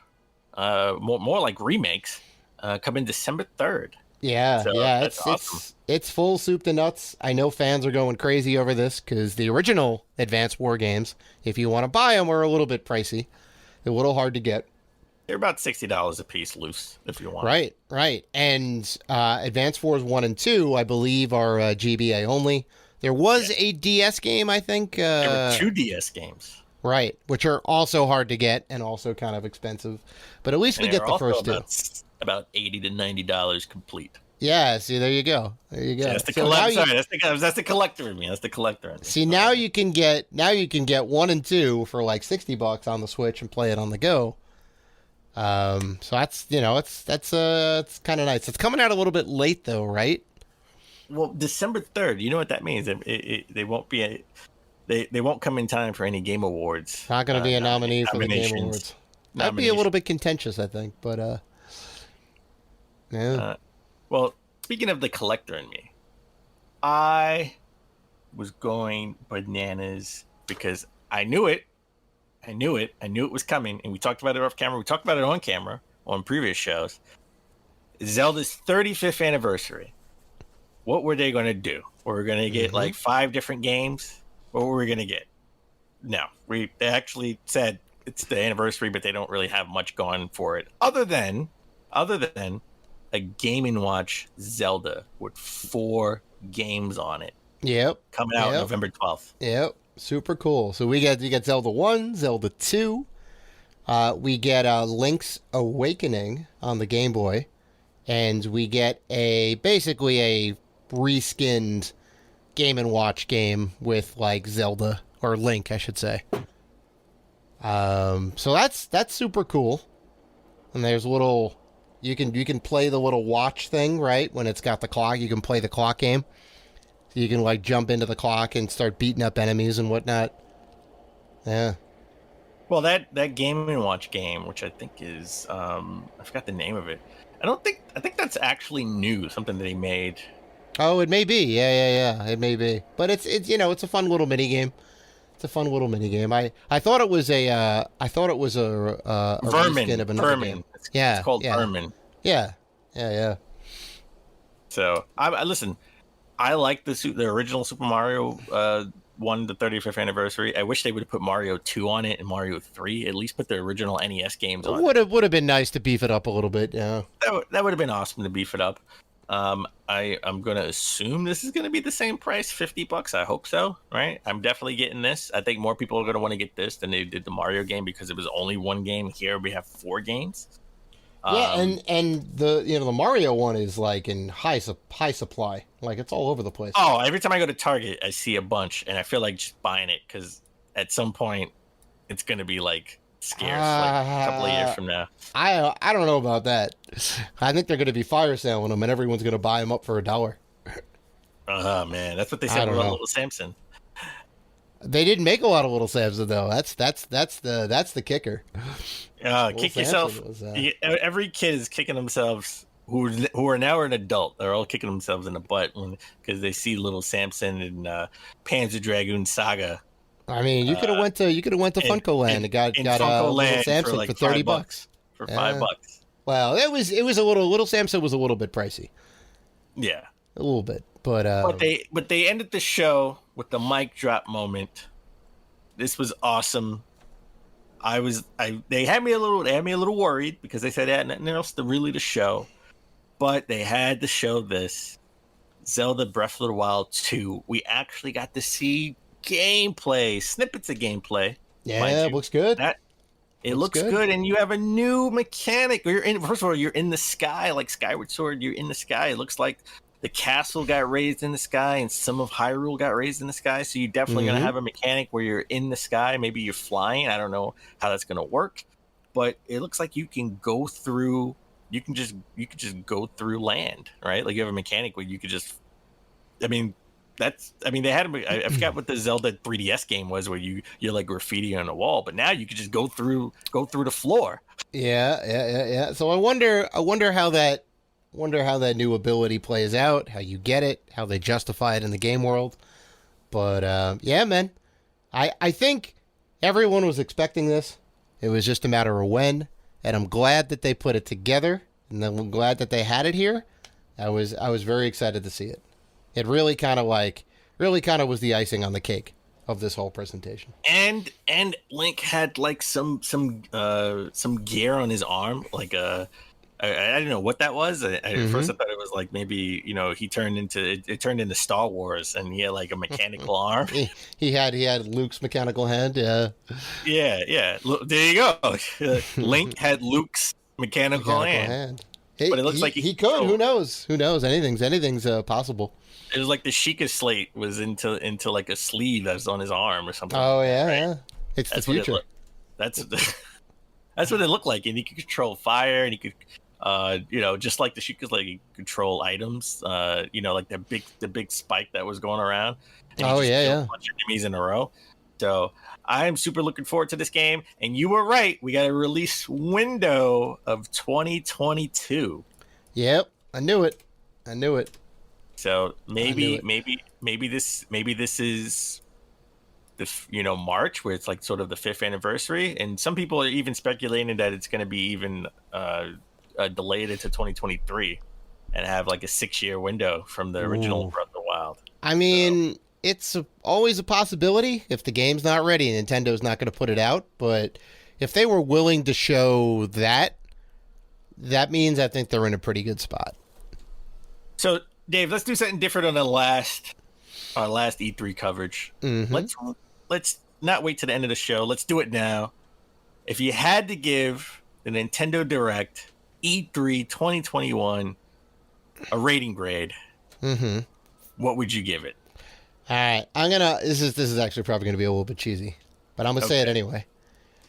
More like remakes. Coming December 3rd. Yeah, awesome. It's full soup to nuts. I know fans are going crazy over this because the original Advance War games, if you want to buy them, are a little bit pricey. They're a little hard to get. They're about $60 a piece loose if you want. Right. And Advance Wars 1 and 2, I believe, are GBA only. There was a DS game, I think. There were 2 DS games. Right, which are also hard to get and also kind of expensive. But at least we get the first two. About $80 to $90 complete. Yeah, see, there you go. That's the collector. That's the collector in me. That's the collector in me. See, now you can get 1 and 2 for like $60 on the Switch and play it on the go. So that's it's kind of nice. It's coming out a little bit late though, right? Well, December 3rd. You know what that means? They won't be they won't come in time for any Game Awards. Not going to be a nominee for the Game Awards. That'd be a little bit contentious, I think, but yeah. Well, speaking of the collector in me, I was going bananas because I knew it. I knew it was coming, and we talked about it off camera. We talked about it on camera on previous shows. Zelda's 35th anniversary what were they going to do? Were we going to get like 5 different games? What were we going to get? No, they actually said it's the anniversary, but they don't really have much going for it other than a Game & Watch Zelda with 4 games on it. Yep. Coming out November 12th. Yep. Super cool. So you get Zelda 1, Zelda 2. We get Link's Awakening on the Game Boy. And we get basically a reskinned Game & Watch game with like Zelda or Link, I should say. So that's super cool. And there's little you can play the little watch thing, right? When it's got the clock, you can play the clock game. So you can like jump into the clock and start beating up enemies and whatnot. Yeah. Well, that Game & Watch game, which I think is I forgot the name of it. I think that's actually new, something that he made. Oh, it may be. Yeah. It may be. But it's it's a fun little mini game. It's a fun little mini game. I thought it was a reskin of another game. It's called Vermin. Yeah. So I listen. I like the original Super Mario one, the 35th anniversary. I wish they would have put Mario 2 on it and Mario 3. At least put the original NES games on. Would have been nice to beef it up a little bit. Yeah. That would have been awesome to beef it up. I'm going to assume this is going to be the same price, $50. I hope so, right? I'm definitely getting this. I think more people are going to want to get this than they did the Mario game because it was only 1 game. Here we have 4 games. Yeah, and the Mario one is like in high supply. Like it's all over the place. Oh, every time I go to Target, I see a bunch, and I feel like just buying it because at some point it's going to be like scarce, like a couple of years from now. I don't know about that. I think they're going to be fire selling them, and everyone's going to buy them up for $1. Oh man, that's what they said about Little Samson. They didn't make a lot of Little Samson though. That's the kicker. Kick yourself. Every kid is kicking themselves who are now an adult. They're all kicking themselves in the butt because they see Little Samson and Panzer Dragoon Saga. I mean, you could have went to Funko Land and got Little Samson for $30 for $5. Well, it was a Little Samson was a little bit pricey. Yeah, a little bit, but they ended the show with the mic drop moment. This was awesome. They had me a little worried because they said they had nothing else to show, but they had to show this Zelda Breath of the Wild 2. We actually got to see gameplay, snippets of gameplay. Yeah, it looks good. It looks good, and you have a new mechanic. First of all, you're in the sky, like Skyward Sword. You're in the sky. It looks like the castle got raised in the sky, and some of Hyrule got raised in the sky. So you're definitely going to have a mechanic where you're in the sky. Maybe you're flying. I don't know how that's going to work, but it looks like you can go through. You can just go through land, right? Like you have a mechanic where you could just. They had. I forgot what the Zelda 3DS game was, where you're like graffiti on a wall, but now you could just go through the floor. Yeah. So I wonder how that new ability plays out, how you get it, how they justify it in the game world. But yeah, man, I think everyone was expecting this. It was just a matter of when, and I'm glad that they put it together, and I'm glad that they had it here. I was very excited to see it. It really kind of was the icing on the cake of this whole presentation. And Link had like some gear on his arm, like I didn't know what that was. At first I thought it was like maybe he turned into Star Wars and he had like a mechanical arm. He had Luke's mechanical hand. Yeah. Yeah. There you go. Link had Luke's mechanical hand. But it looks like he could. Who knows? Anything's possible. It was like the Sheikah slate was into like a sleeve that's on his arm or something. Oh yeah, right? Yeah. It's the future. That's what it looked like, and he could control fire, and he could, just like the Sheikahs, like he could control items. Like the big spike that was going around. And a bunch of enemies in a row. So I am super looking forward to this game. And you were right. We got a release window of 2022. Yep, I knew it. So maybe this is the March, where it's like sort of the 5th anniversary, and some people are even speculating that it's going to be even delayed into 2023. and have like a 6-year window from the original Ooh. Breath of the Wild. I mean, it's always a possibility if the game's not ready. Nintendo's not going to put it out. But if they were willing to show that, that means I think they're in a pretty good spot. So, Dave, let's do something different on our last E3 coverage. Let's not wait to the end of the show. Let's do it now. If you had to give the Nintendo Direct E3 2021 a rating grade, what would you give it? All right, this is actually probably gonna be a little bit cheesy, but I'm gonna say it anyway.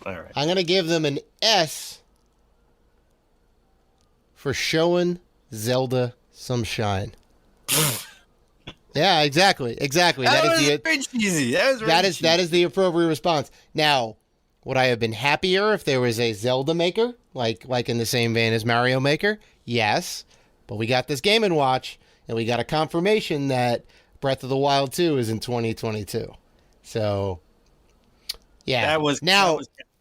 All right. I'm gonna give them an S for showing Zelda some shine. Yeah, exactly. That was very cheesy. That is the appropriate response. Now, would I have been happier if there was a Zelda Maker, like in the same vein as Mario Maker? Yes, but we got this Game & Watch, and we got a confirmation that Breath of the Wild 2 is in 2022. So, yeah.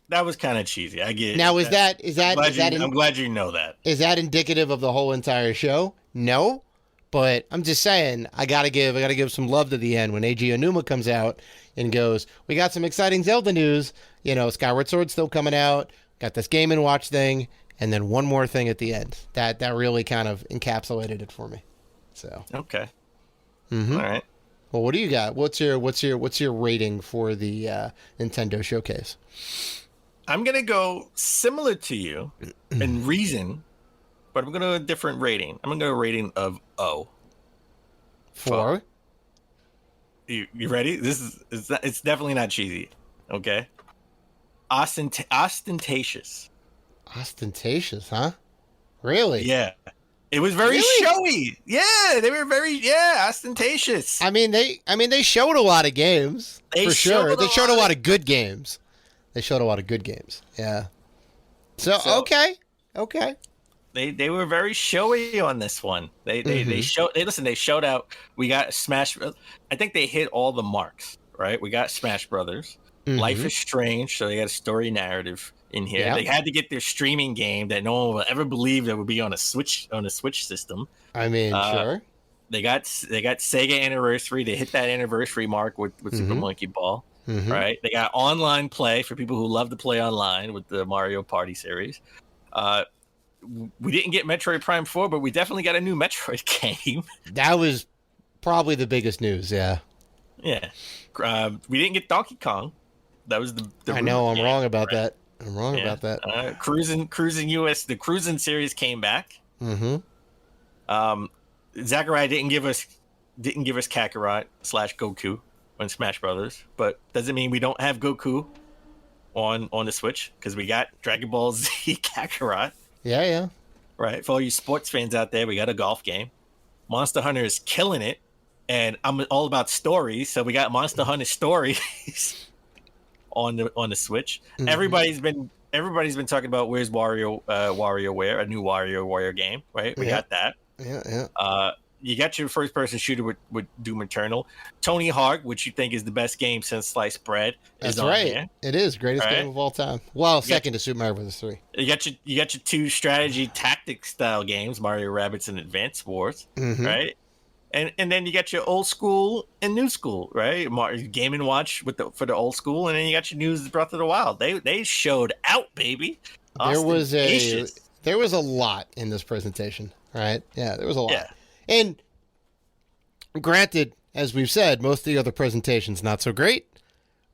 That was kind of cheesy. I get it. Now, I'm glad you know that. Is that indicative of the whole entire show? No, but I'm just saying I gotta give some love to the end when Eiji Onuma comes out and goes, "We got some exciting Zelda news. You know, Skyward Sword's still coming out. Got this Game & Watch thing, and then one more thing at the end." That really kind of encapsulated it for me. So okay, all right. Well, what do you got? What's your rating for the Nintendo Showcase? I'm gonna go similar to you in reason, but I'm gonna go a different rating. I'm gonna go a rating of O. For? You ready? It's definitely not cheesy. Okay. Ostentatious. Ostentatious, huh? Really? Yeah. It was very showy. Yeah, they were very ostentatious. I mean they showed a lot of games for sure. They showed a lot of good games. Yeah. So okay. They were very showy on this one. They showed out. We got Smash. I think they hit all the marks. Right. We got Smash Brothers. Life is Strange. So they got a story narrative in here. Yeah. They had to get their streaming game that no one will ever believe that would be on a Switch system. I mean, sure. They got Sega Anniversary. They hit that anniversary mark with Super Monkey Ball. Right. They got online play for people who love to play online with the Mario Party series. We didn't get Metroid Prime 4, but we definitely got a new Metroid game. That was probably the biggest news. Yeah. Yeah. We didn't get Donkey Kong. That was the I know. I'm wrong about that. About that. Cruising US. The Cruising series came back. Zachariah didn't give us Kakarot / Goku on Smash Brothers, but doesn't mean we don't have Goku on the Switch because we got Dragon Ball Z Kakarot. Yeah. Right. For all you sports fans out there, we got a golf game. Monster Hunter is killing it, and I'm all about stories, so we got Monster Hunter Stories on the Switch. Everybody's been talking about where's WarioWare, a new WarioWare game, right? We got that. Yeah. You got your first-person shooter with Doom Eternal. Tony Hawk, which you think is the best game since Sliced Bread, is on here. It is greatest game of all time. Well, second to Super Mario Bros. 3. You got your two strategy tactic style games, Mario Rabbids and Advance Wars, right? And then you got your old school and new school, right? Game & Watch for the old school, and then you got your new Breath of the Wild. They showed out, baby. There was a lot in this presentation, right? Yeah, there was a lot. Yeah. And granted, as we've said, most of the other presentations not so great,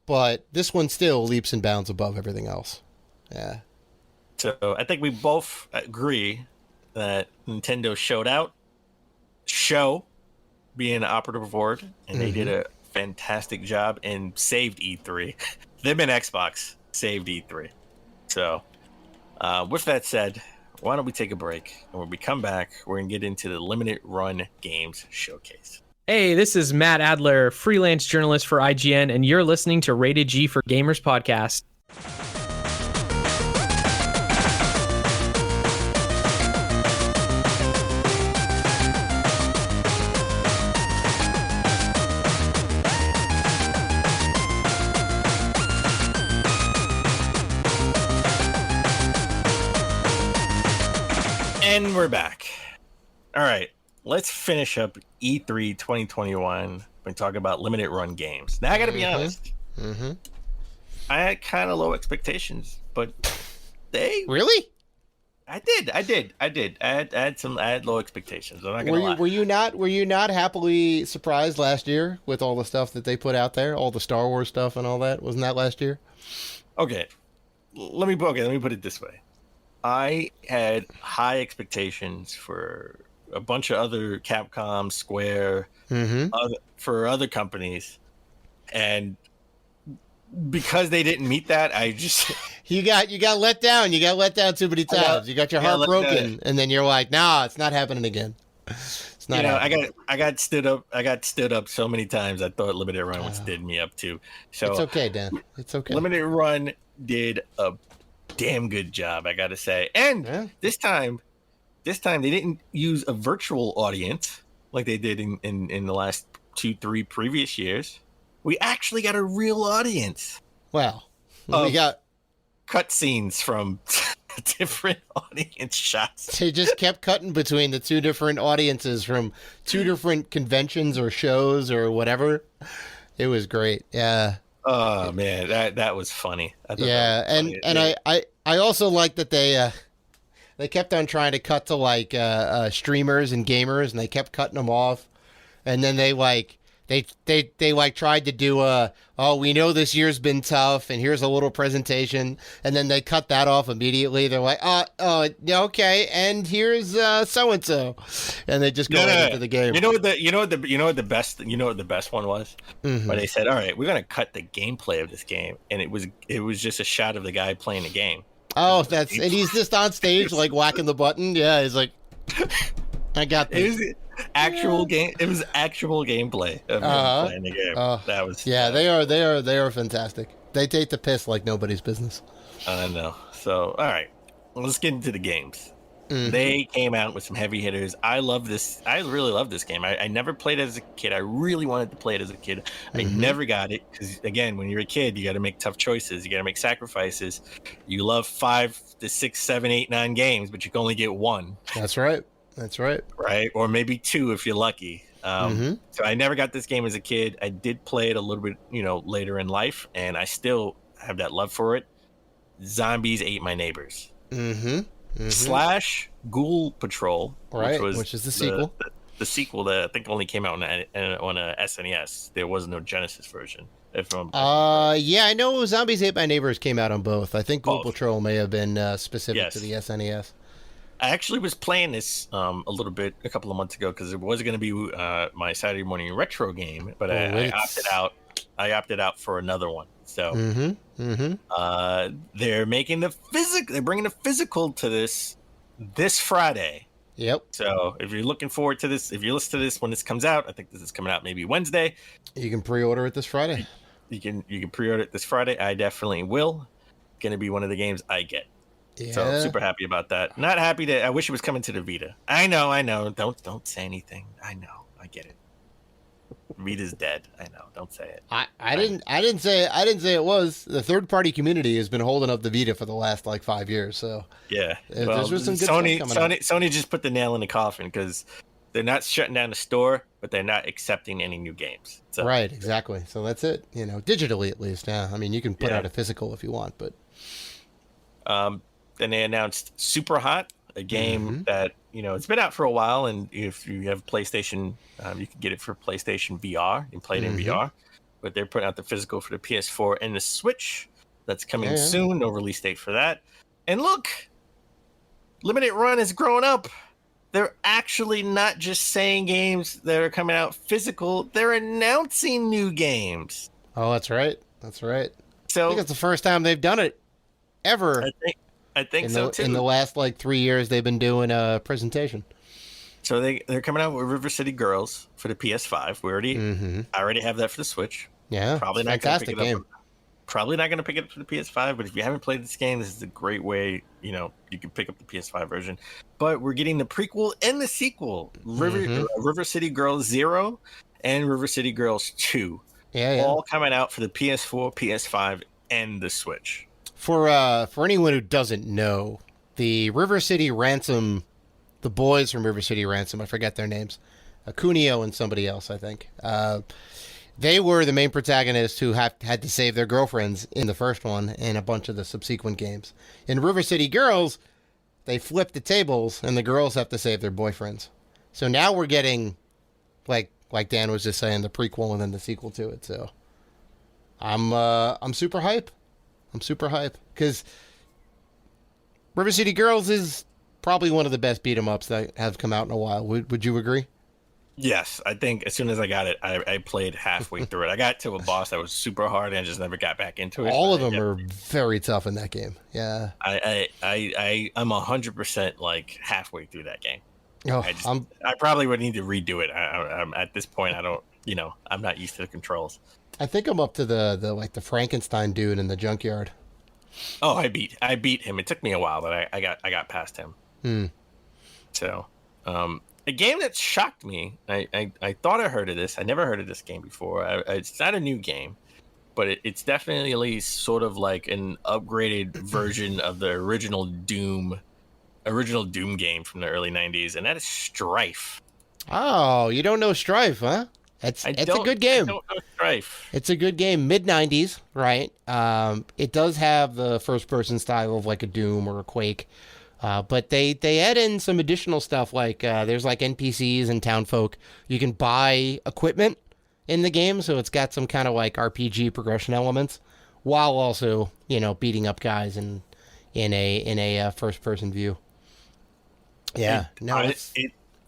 but this one still leaps and bounds above everything else. Yeah. So I think we both agree that Nintendo showed out. Show being the operative word, and they did a fantastic job and saved E3. Them and Xbox saved E3. So with that said, why don't we take a break? And when we come back, we're going to get into the Limited Run Games Showcase. Hey, this is Matt Adler, freelance journalist for IGN, and you're listening to Rated G for Gamers podcast. And we're back. All right, let's finish up E3 2021 by talking about limited run games. Now I got to be honest. Mm-hmm. I had kind of low expectations, but they Really? I did. I had low expectations. I'm not gonna lie. Were you not happily surprised last year with all the stuff that they put out there, all the Star Wars stuff and all that? Wasn't that last year? Okay, let me put it this way. I had high expectations for a bunch of other Capcom, Square, for other companies, and because they didn't meet that, I just You got let down. You got let down too many times. You got your heart let down. broken, and then you're like, "Nah, it's not happening again." It's not. Happening. I got stood up. I got stood up so many times. I thought Limited Run would stood me up too. So It's okay, Dan. It's okay. Limited Run did a damn good job, I gotta say. And Yeah. this time they didn't use a virtual audience like they did in the last 2-3 previous years. We actually got a real audience. Well, we got. Cutscenes from different audience shots. They just kept cutting between the two different audiences from two different conventions or shows or whatever. It was great. Yeah. Oh man, that was funny. I thought Yeah, that was funny. I also like that they kept on trying to cut to like streamers and gamers, and they kept cutting them off, and then they like tried to do we know this year's been tough, and here's a little presentation, and then they cut that off immediately. They're like yeah, okay, and here's so and so, and they just go right into the game. You know what the best one was? Where they said, all right, we're gonna cut the gameplay of this game, and it was just a shot of the guy playing the game. Oh, and he's just on stage like whacking the button. Yeah, he's like, I got this. It was actual game. It was actual gameplay of him playing the game. That was they are fantastic. They take the piss like nobody's business. I know. So all right, let's get into the games. They came out with some heavy hitters. I love this. I really love this game. I never played it as a kid. I really wanted to play it as a kid. I never got it because, again, when you're a kid, you got to make tough choices. You got to make sacrifices. You love 5 to 6, 7, 8, 9 games, but you can only get one. That's right. Right? Or maybe 2 if you're lucky. So I never got this game as a kid. I did play it a little bit, later in life, and I still have that love for it. Zombies Ate My Neighbors. Slash Ghoul Patrol, right? Which is the sequel. The sequel that I think only came out on a SNES. There was no Genesis version. Yeah, I know Zombies Ate My Neighbors came out on both. I think Ghoul Patrol may have been specific to the SNES. I actually was playing this a little bit a couple of months ago because it was going to be my Saturday morning retro game, but I opted out. I opted out for another one. So they're making the physical. They're bringing the physical to this Friday. Yep. So if you're looking forward to this, if you listen to this when this comes out, I think this is coming out maybe Wednesday. You can pre-order it this Friday. You can pre-order it this Friday. I definitely will. Going to be one of the games I get. Yeah. So super happy about that. Not happy that I wish it was coming to the Vita. I know. Don't say anything. I know. I get it. Vita's dead. I know. Don't say it. I didn't say it was. The third party community has been holding up the Vita for the last 5 years. So yeah, there's some good stuff coming out. Sony just put the nail in the coffin because they're not shutting down the store, but they're not accepting any new games. So. Right, exactly. So that's it. Digitally at least. Yeah, I mean you can put out a physical if you want, but. Then they announced Super Hot, a game that it's been out for a while, and if you have PlayStation, you can get it for PlayStation VR. You can play it in VR, but they're putting out the physical for the PS4 and the Switch. That's coming soon. No release date for that. And look, Limited Run is growing up. They're actually not just saying games that are coming out physical. They're announcing new games. Oh, that's right. So I think it's the first time they've done it ever. I think so too. In the last 3 years, they've been doing a presentation. So they're coming out with River City Girls for the PS5. I already have that for the Switch. Yeah, probably not going to pick it up. Probably not going to pick it up for the PS5. But if you haven't played this game, this is a great way. You can pick up the PS5 version. But we're getting the prequel and the sequel, River City Girls 0 and River City Girls 2. All coming out for the PS4, PS5, and the Switch. For anyone who doesn't know, the River City Ransom the boys from River City Ransom. I forget their names. Cuneo and somebody else, I think. They were the main protagonists who had to save their girlfriends in the first one and a bunch of the subsequent games. In River City Girls, they flip the tables and the girls have to save their boyfriends. So now we're getting, like Dan was just saying, the prequel and then the sequel to it. So I'm super hype. I'm super hype because River City Girls is probably one of the best beat 'em ups that have come out in a while. Would you agree? Yes, I think as soon as I got it, I played halfway through it. I got to a boss that was super hard and I just never got back into it. All of them are very tough in that game. Yeah. I'm 100% like halfway through that game. Oh, I probably would need to redo it. I'm at this point. I don't, I'm not used to the controls. I think I'm up to the Frankenstein dude in the junkyard. Oh, I beat him. It took me a while, but I got past him. So, a game that shocked me. I thought I heard of this. I never heard of this game before. It's not a new game, but it's definitely sort of like an upgraded version of the original Doom game from the early 90s, and that is Strife. Oh, you don't know Strife, huh? It's a good game. I don't know Strife. It's a good game. Mid-90s, right? It does have the first-person style of like a Doom or a Quake. But they add in some additional stuff like there's like NPCs and townfolk. You can buy equipment in the game, so it's got some kind of like RPG progression elements, while also beating up guys in a first person view. Yeah,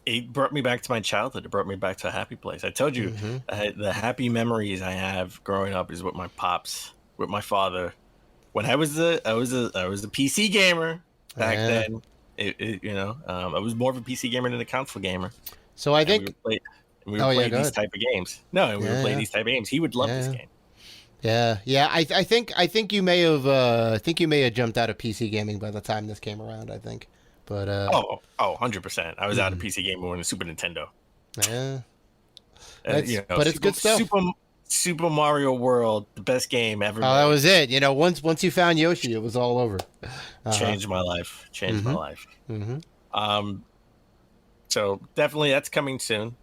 it brought me back to my childhood. It brought me back to a happy place. I told you the happy memories I have growing up is with my pops, with my father. When I was a PC gamer. Back then, I was more of a PC gamer than a console gamer. So I think we would play these type of games. No, we would play these type of games. He would love this game. Yeah. I think you may have jumped out of PC gaming by the time this came around. I think, but 100%. I was out of PC gaming when the Super Nintendo. Yeah, but it's good stuff. Super Mario World, the best game ever. Oh, that was it. Once you found Yoshi, it was all over. Changed my life. My life. So definitely that's coming soon.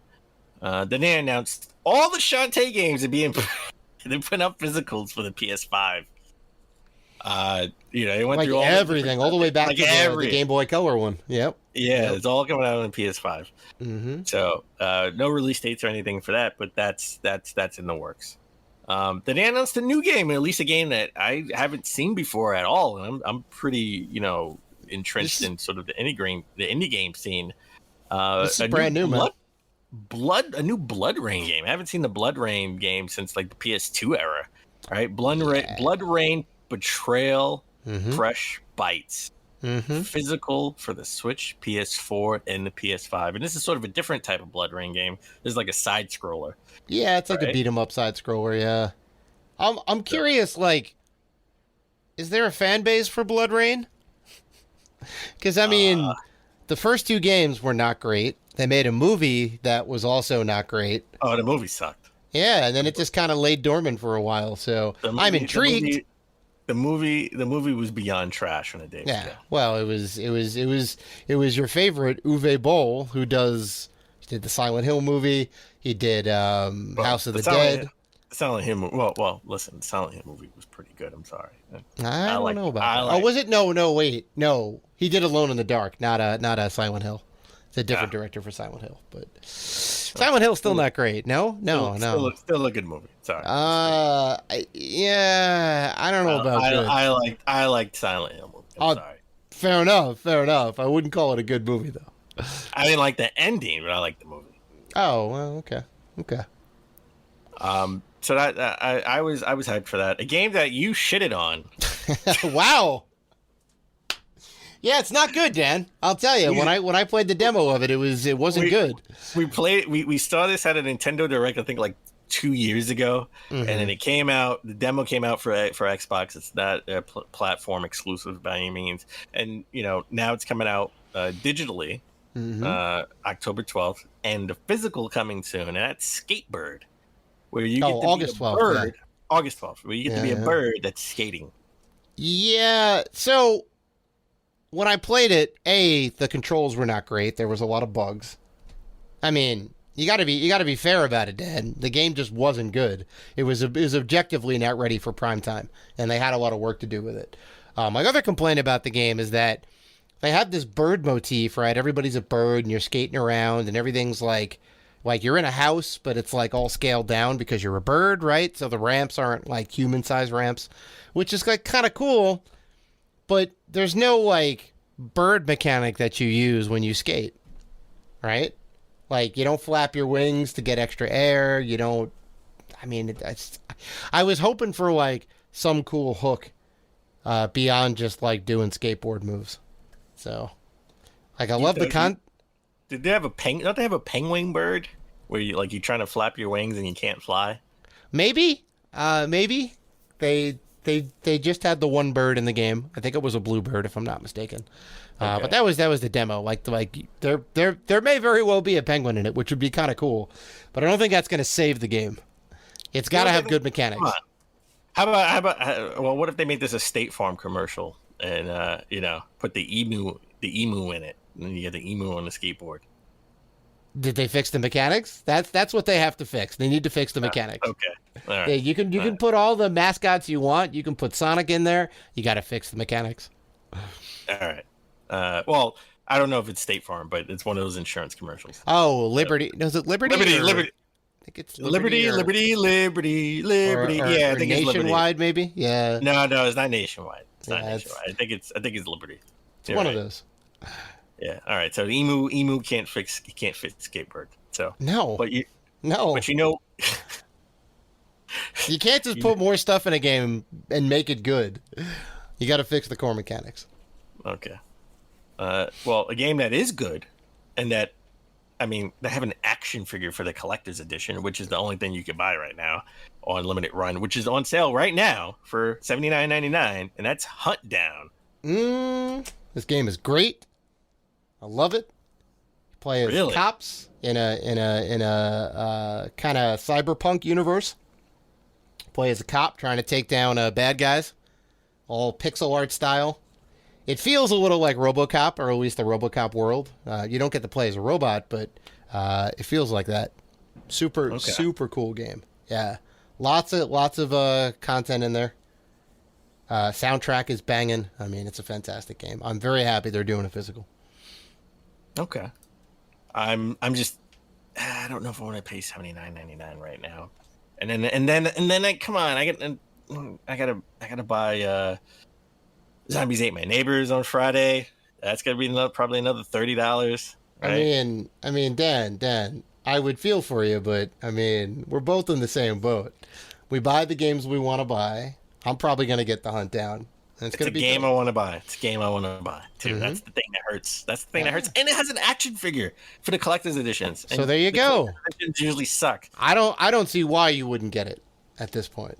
Then they announced all the Shantae games are being they put up physicals for the PS5. They went through everything, all the way back to the Game Boy Color one. Yep. Yeah, it's all coming out on the PS5. So no release dates or anything for that, but that's in the works. Then they announced a new game, at least a game that I haven't seen before at all, and I'm pretty entrenched in sort of the indie game scene. This is brand new, man. A new Blood Rain game. I haven't seen the Blood Rain game since like the PS2 era. All right, Blood Rain Betrayal, Fresh Bites. Physical for the Switch, PS4, and the PS5, and this is sort of a different type of Blood Rain game. This is like a side scroller. Yeah, it's like a beat 'em up side scroller. Yeah, I'm curious. Like, is there a fan base for Blood Rain? Because the first two games were not great. They made a movie that was also not great. Oh, the movie sucked. Yeah, and then it just kind of laid dormant for a while. So I'm intrigued. The movie was beyond trash on a day. Yeah, well, it was your favorite Uwe Boll, who did the Silent Hill movie. He did House of the Dead. Silent Hill. Well, listen, the Silent Hill movie was pretty good. I'm sorry. I don't know about that. Was it? No, wait, no. He did Alone in the Dark, not a Silent Hill. It's a different director for Silent Hill, but Silent Hill's still not great. No. Still a good movie. Sorry. Yeah, I don't know about that. I liked Silent Hill movie. I'm sorry. Fair enough. I wouldn't call it a good movie though. I didn't like the ending, but I liked the movie. Oh, well, okay. So that I was hyped for that. A game that you shitted on. Wow. Yeah, it's not good, Dan. I'll tell you. When I played the demo of it, it wasn't good. We saw this at a Nintendo Direct, I think like 2 years ago, and then it came out. The demo came out for Xbox. It's not a platform exclusive by any means, and now it's coming out digitally, October 12th, and the physical coming soon. And that's Skatebird, where you get to August be a 12th, bird. yeah. August 12th, where you get to be a bird that's skating. Yeah. So when I played it, the controls were not great. There was a lot of bugs. I mean, you got to be fair about it, Dan. The game just wasn't good. It was objectively not ready for prime time, and they had a lot of work to do with it. My other complaint about the game is that they have this bird motif, right? Everybody's a bird, and you're skating around, and everything's like you're in a house, but it's like all scaled down because you're a bird, right? So the ramps aren't like human-sized ramps, which is like kind of cool, but there's no like bird mechanic that you use when you skate, right? Like you don't flap your wings to get extra air. You don't. I mean, I was hoping for like some cool hook beyond just like doing skateboard moves. So, like, I love the Did they have a Don't they have a penguin bird where you're trying to flap your wings and you can't fly? Maybe. They just had the one bird in the game. I think it was a blue bird, if I'm not mistaken. Okay. But that was the demo. Like there may very well be a penguin in it, which would be kind of cool. But I don't think that's going to save the game. It's got to have good mechanics. How about well, what if they made this a State Farm commercial and put the emu in it, and then you get the emu on the skateboard? Did they fix the mechanics? That's what they have to fix. They need to fix the mechanics. Okay. All right. Yeah, you can put all the mascots you want. You can put Sonic in there. You got to fix the mechanics. All right. Well, I don't know if it's State Farm, but it's one of those insurance commercials. Oh, Liberty. No, is it Liberty? Liberty. I think it's Liberty. Or, Yeah, I think it's Liberty. Nationwide, maybe. Yeah. No, it's not Nationwide. It's not Yeah, Nationwide. I think it's Liberty. It's one of those. Yeah. All right. So the emu can't fix skateboard. So No. But you you can't just put more stuff in a game and make it good. You got to fix the core mechanics. Okay. Well, a game that is good, and that, I mean, they have an action figure for the collector's edition, which is the only thing you can buy right now on Limited Run, which is on sale right now for $79.99, and that's Hunt Down. This game is great. I love it. You play as cops in a kind of cyberpunk universe. Play as a cop trying to take down bad guys, all pixel art style. It feels a little like RoboCop, or at least the RoboCop world. You don't get to play as a robot, but it feels like that. Super cool game. Yeah, lots of content in there. Soundtrack is banging. I mean, it's a fantastic game. I'm very happy they're doing a physical. Okay, I'm just, I don't know if I want to pay $79.99 right now, and then come on, I gotta buy Zombies Ate My Neighbors on Friday. That's gonna be probably another $30. Right? I mean, Dan, I would feel for you, but I mean, we're both in the same boat. We buy the games we want to buy. I'm probably gonna get the Hunt Down. It's a game I want to buy. It's a game I want to buy too. Mm-hmm. That's the thing that hurts. And it has an action figure for the collector's editions. And so there you go. Editions usually suck. I don't see why you wouldn't get it at this point.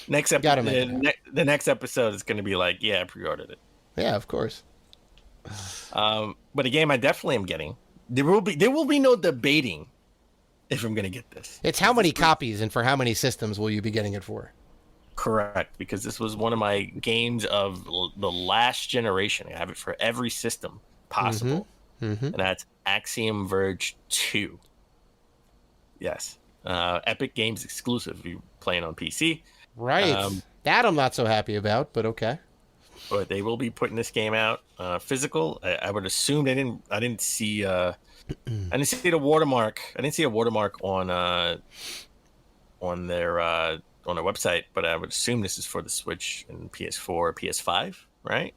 Next episode, the next episode is going to be like, yeah, I pre-ordered it. Yeah, of course. But a game I definitely am getting. There will be no debating if I'm going to get this. It's how many copies and for how many systems will you be getting it for? Correct, because this was one of my games of the last generation. I have it for every system possible, and that's Axiom Verge 2. Yes, Epic Games exclusive. If you're playing on PC, right? That I'm not so happy about, but okay. But they will be putting this game out physical. I would assume I didn't see the watermark. I didn't see a watermark on their website, but I would assume this is for the Switch and PS4, PS5, right?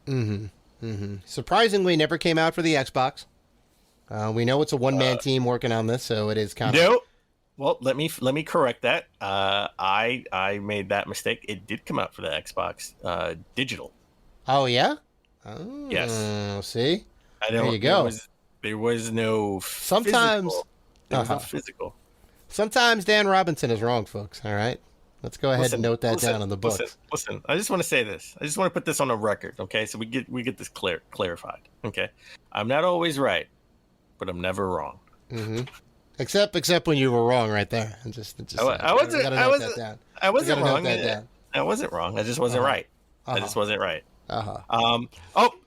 Surprisingly, never came out for the Xbox. We know it's a one-man team working on this, so it is kind of. Nope. Well, let me correct that. I made that mistake. It did come out for the Xbox digital. Oh yeah. Oh, yes. See. There you go. There was no. Sometimes. There was no physical. Sometimes Dan Robinson is wrong, folks. All right. Let's go ahead and note that down in the books. Listen, I just want to say this. I just want to put this on a record, okay? So we get this clarified, okay? I'm not always right, but I'm never wrong. Mm-hmm. Except when you were wrong right there. I wasn't wrong. I wasn't wrong. I just wasn't right. I just wasn't right.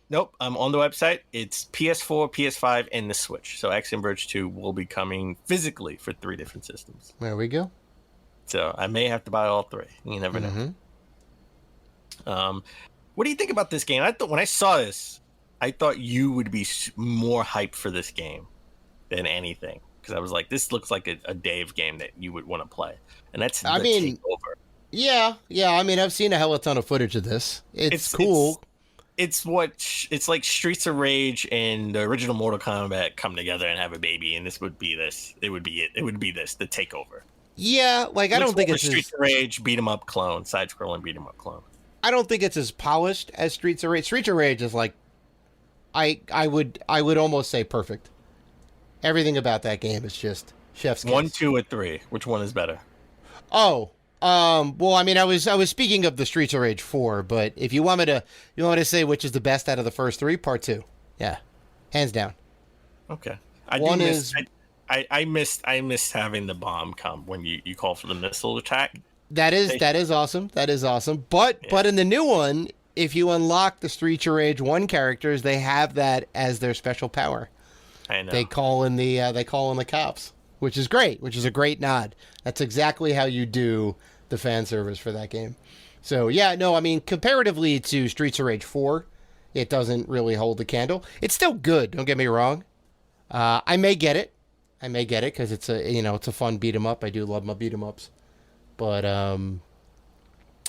Nope. On the website. It's PS4, PS5, and the Switch. So Axiom Verge 2 will be coming physically for 3 different systems. There we go. So I may have to buy all 3. You never know. What do you think about this game? I thought when I saw this, I thought you would be more hyped for this game than anything, because I was like, this looks like a Dave game that you would want to play, and that's Takeover. Yeah. I mean, I've seen a hell of a ton of footage of this. It's cool. It's like Streets of Rage and the original Mortal Kombat come together and have a baby, and this would be this. It would be it. It would be this, the Takeover. Yeah, like I don't think it's Streets of Rage beat 'em up clone, side scrolling beat 'em up clone. I don't think it's as polished as Streets of Rage. Streets of Rage is like, I would almost say perfect. Everything about that game is just chef's kiss. 1, 2, or 3. Which one is better? Oh, well, I mean, I was speaking of the Streets of Rage 4, but if you want me to say which is the best out of the first 3, part 2. Yeah, hands down. Okay. I missed having the bomb come when you call for the missile attack. That is awesome. That is awesome. But in the new one, if you unlock the Streets of Rage 1 characters, they have that as their special power. I know. They call in the cops, which is great, which is a great nod. That's exactly how you do the fan service for that game. So yeah, no, I mean, comparatively to Streets of Rage 4, it doesn't really hold the candle. It's still good, don't get me wrong. I may get it because it's a fun beat 'em up. I do love my beat 'em ups. But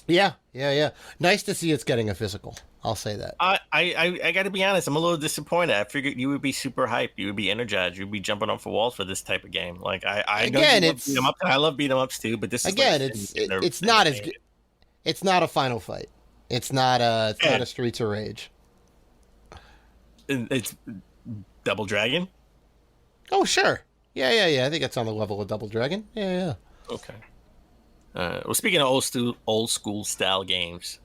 yeah. Nice to see it's getting a physical. I'll say that. I got to be honest. I'm a little disappointed. I figured you would be super hyped. You would be energized. You'd be jumping off the walls for this type of game. Like I know you love beat 'em up, and I love beat 'em ups too. But this is again, it's not as good. It's not a Final Fight. It's not a Streets of Rage. It's Double Dragon. Oh sure. Yeah. I think it's on the level of Double Dragon. Yeah. Okay. Well, speaking of old school style games,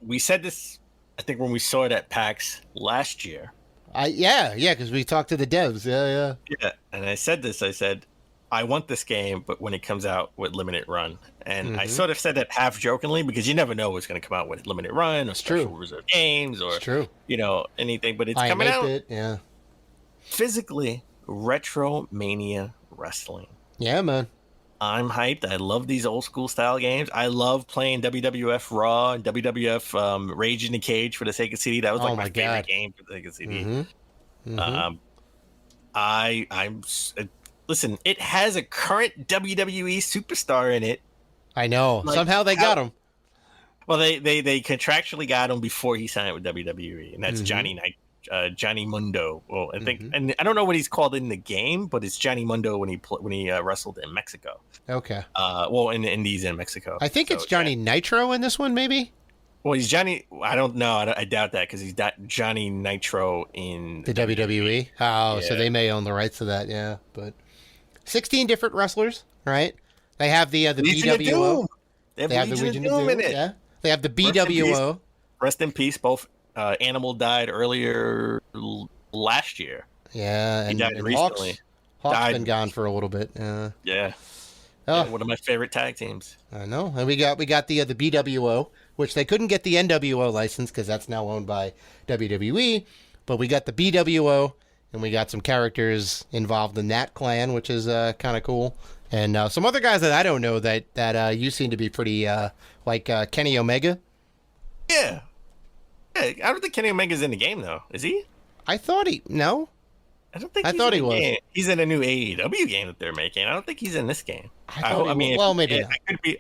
we said this, I think, when we saw it at PAX last year. Because we talked to the devs. Yeah, and I said this. I said, I want this game, but when it comes out with limited run, and I sort of said that half jokingly because you never know what's going to come out with limited run or special reserve games or anything. But it's coming out. Physically, Retromania Wrestling. Yeah, man. I'm hyped. I love these old school style games. I love playing WWF Raw and WWF Rage in the Cage for the Sega CD. That was like my favorite game for the Sega CD. Listen. It has a current WWE superstar in it. I know. Somehow they got him. Well, they contractually got him before he signed with WWE, and that's Johnny Mundo. Well, I think, and I don't know what he's called in the game, but it's Johnny Mundo when he wrestled in Mexico. Okay. In the Indies in Mexico. I think it's Johnny Nitro in this one, maybe. Well, he's Johnny. I don't know. I doubt that because he's Johnny Nitro in the WWE. Oh, so they may own the rights to that. Yeah, but 16 different wrestlers, right? They have the BWO. They have the Legion of Doom in it. Yeah. They have the BWO. Rest in peace. Both. Animal died earlier last year. Yeah, he died recently. Hawk's been gone for a little bit. Yeah. One of my favorite tag teams. I know, and we got the BWO, which they couldn't get the NWO license because that's now owned by WWE. But we got the BWO, and we got some characters involved in that clan, which is kind of cool. And some other guys that I don't know that you seem to be pretty like Kenny Omega. Yeah. I don't think Kenny Omega's in the game though. Is he? I thought no. I don't think. I thought he was. Game. He's in a new AEW game that they're making. I don't think he's in this game. Maybe not.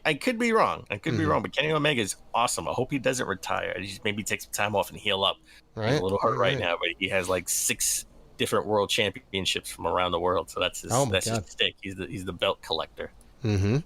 I could be wrong. Be wrong. But Kenny Omega is awesome. I hope he doesn't retire. He just maybe take some time off and heal up. Right. He's a little hurt right now, but he has like 6 different world championships from around the world. So that's his. That's his stick. He's the belt collector. Okay.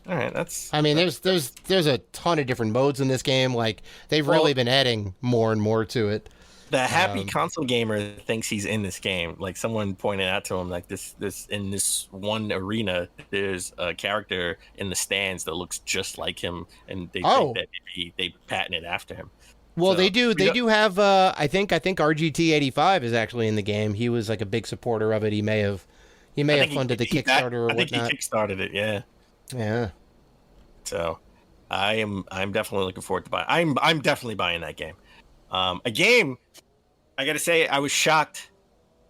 All right, there's a ton of different modes in this game. Like they've really been adding more and more to it. The happy console gamer thinks he's in this game. Like someone pointed out to him, like this in this one arena, there's a character in the stands that looks just like him, and they think that maybe they patented after him. Well, so, they do have. I think RGT85 is actually in the game. He was like a big supporter of it. He may have funded the Kickstarter or whatnot. I think he kickstarted it. Yeah. Yeah. So, I'm definitely looking forward to buying. I'm definitely buying that game. A game, I gotta say, I was shocked.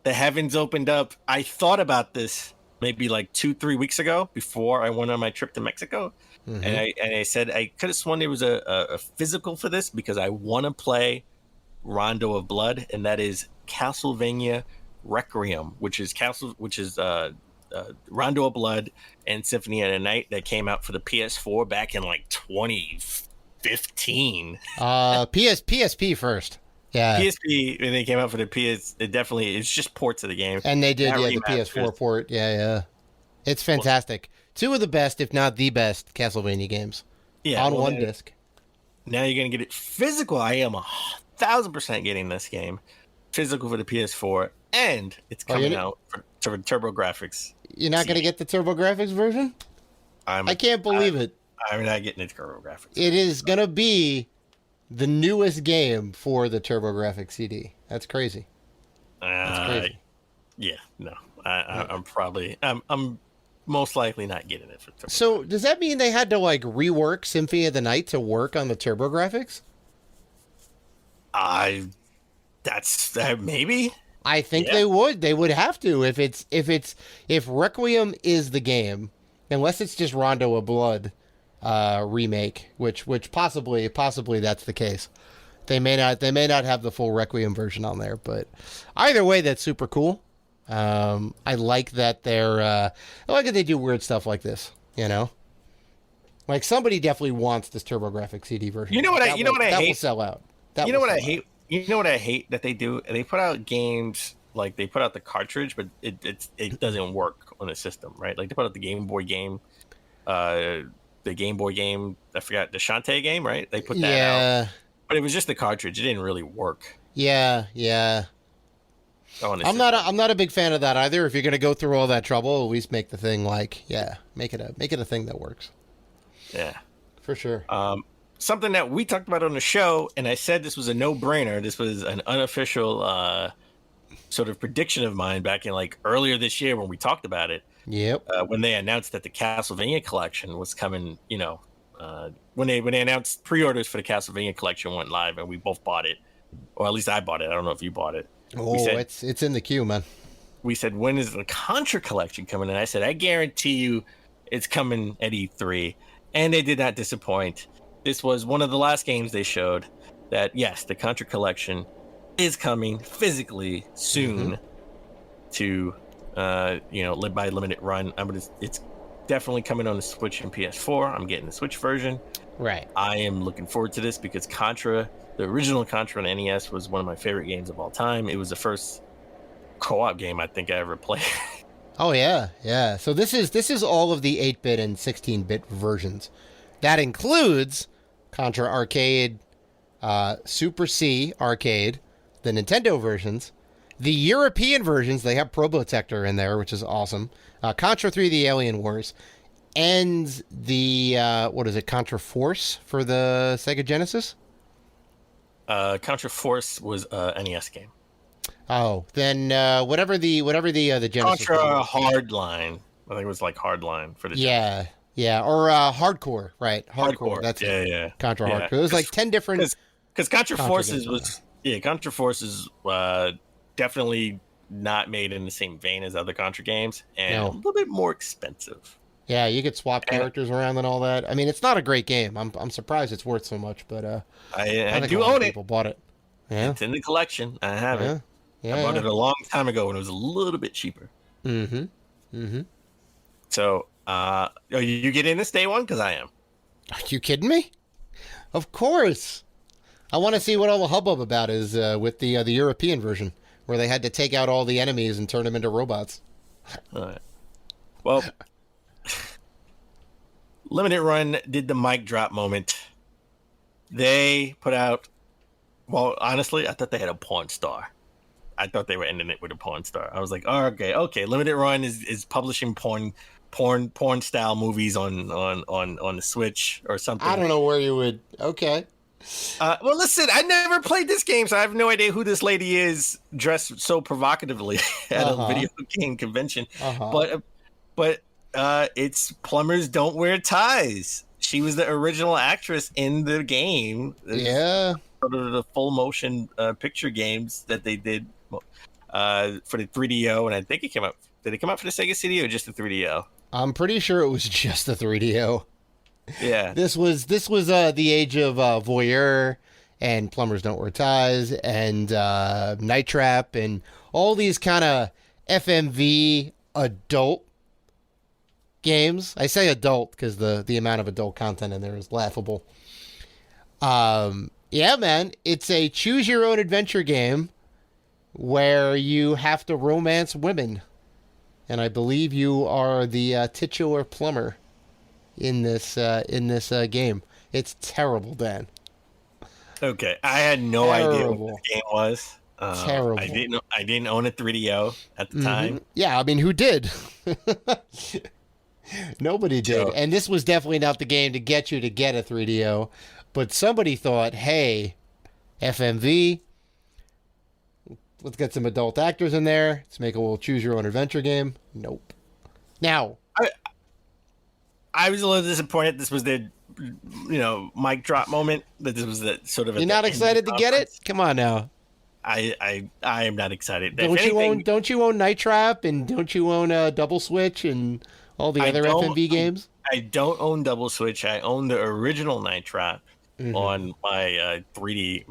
The heavens opened up. I thought about this maybe like 2-3 weeks ago before I went on my trip to Mexico, and I said I could have sworn there was a physical for this because I want to play Rondo of Blood, and that is Castlevania Requiem, which is Rondo of Blood and Symphony of the Night that came out for the PS4 back in like 2015. PSP first. Yeah. PSP, when they came out for the PS, it's just ports of the game. And they did, the PS4 port. Yeah. It's fantastic. Two of the best, if not the best, Castlevania games. Yeah, on one disc. Now you're going to get it physical. I am 1,000% getting this game physical for the PS4, and it's coming out for TurboGrafx. You're not going to get the TurboGrafx version? I can't believe it. I'm not getting the TurboGrafx. It is going to be the newest game for the TurboGrafx CD. That's crazy. That's crazy. Yeah, no. I'm most likely not getting it for TurboGrafx. So does that mean they had to like rework Symphony of the Night to work on the TurboGrafx? That's maybe. I think they would. They would have to if Requiem is the game, unless it's just Rondo of Blood remake, which possibly that's the case. They may not have the full Requiem version on there, but either way, that's super cool. I like that I like that they do weird stuff like this. You know, like somebody definitely wants this TurboGrafx CD version. You know what I hate? That will sell out. You know what I hate? You know what I hate that they do? They put out games like they put out the cartridge, but it doesn't work on the system, right? Like they put out the Game Boy game, I forgot the Shantae game, right? They put that out, but it was just the cartridge. It didn't really work. Yeah. I'm not a big fan of that either. If you're gonna go through all that trouble, at least make the thing make it a thing that works. Yeah, for sure. Something that we talked about on the show, and I said this was a no-brainer. This was an unofficial sort of prediction of mine back in like earlier this year when we talked about it. Yep. When they announced that the Castlevania collection was coming, when they announced pre-orders for the Castlevania collection went live, and we both bought it, or at least I bought it. I don't know if you bought it. Oh, it's in the queue, man. We said, when is the Contra collection coming? And I said, I guarantee you, it's coming at E3, and they did not disappoint. This was one of the last games they showed that, yes, the Contra collection is coming physically soon to, live by limited run. It's definitely coming on the Switch and PS4. I'm getting the Switch version. Right. I am looking forward to this because Contra, the original Contra on NES, was one of my favorite games of all time. It was the first co-op game I think I ever played. Oh, yeah. So this is all of the 8-bit and 16-bit versions. That includes Contra Arcade, Super C Arcade, the Nintendo versions, the European versions. They have Probotector in there, which is awesome. Contra 3: The Alien Wars, and the Contra Force for the Sega Genesis. Contra Force was a NES game. Oh, then whatever the Genesis. Contra Hardline. I think it was like Hardline for the Genesis. Yeah, or Hardcore, right? Hardcore. That's it. Yeah. Contra Hardcore. It was like 10 different. Because Contra Forces Contra Forces definitely not made in the same vein as other Contra games, and a little bit more expensive. Yeah, you could swap characters around and all that. I mean, it's not a great game. I'm surprised it's worth so much, but I think do a lot own of it. People bought it. Yeah, it's in the collection. I have it. Yeah, I bought it a long time ago when it was a little bit cheaper. So, are you getting this day one? Because I am. Are you kidding me? Of course. I want to see what all the hubbub about is with the European version, where they had to take out all the enemies and turn them into robots. All right. Well, Limited Run did the mic drop moment. They put out. Well, honestly, I thought they had a porn star. I thought they were ending it with a porn star. I was like, oh, okay. Limited Run is publishing porn style movies on the Switch or something. I don't know where you would. Okay. Well, listen, I never played this game, so I have no idea who this lady is dressed so provocatively at a video game convention. But it's Plumbers Don't Wear Ties. She was the original actress in the game. Yeah. Sort of the full motion picture games that they did for the 3DO, and I think it came out. Did it come out for the Sega CD or just the 3DO? I'm pretty sure it was just the 3DO. Yeah. This was the age of Voyeur and Plumbers Don't Wear Ties and Night Trap and all these kind of FMV adult games. I say adult because the amount of adult content in there is laughable. Yeah, man, it's a choose your own adventure game where you have to romance women, and I believe you are the titular plumber in this game. It's terrible, Dan. Okay, I had no idea what this game was. Terrible. I didn't own a 3DO at the time. Yeah, I mean, who did? Nobody did. And this was definitely not the game to get you to get a 3DO. But somebody thought, hey, FMV, let's get some adult actors in there. Let's make a little choose your own adventure game. Nope. Now, I was a little disappointed. This was the, mic drop moment. That this was the sort of. You're not excited to get it? Come on now. I am not excited. Don't you own Night Trap and don't you own Double Switch and all the other FMV games? I don't own Double Switch. I own the original Night Trap on my 3D,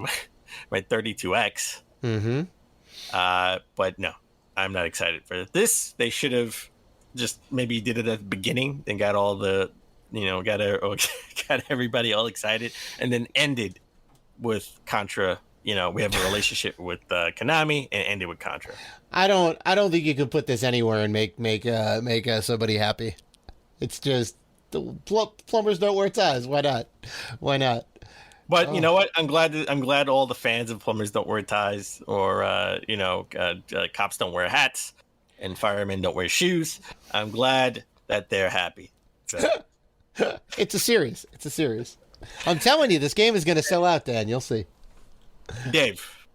my 32X. Mm-hmm. But no, I'm not excited for this. They should have just maybe did it at the beginning and got all the, got everybody all excited, and then ended with Contra. We have a relationship with Konami, and ended with Contra. I don't think you can put this anywhere and make somebody happy. It's just the plumbers don't wear ties. Why not? But you know what? I'm glad all the fans of Plumbers Don't Wear Ties, or cops don't wear hats, and firemen don't wear shoes. I'm glad that they're happy. So. It's a series. I'm telling you, this game is going to sell out, Dan. You'll see. Dave,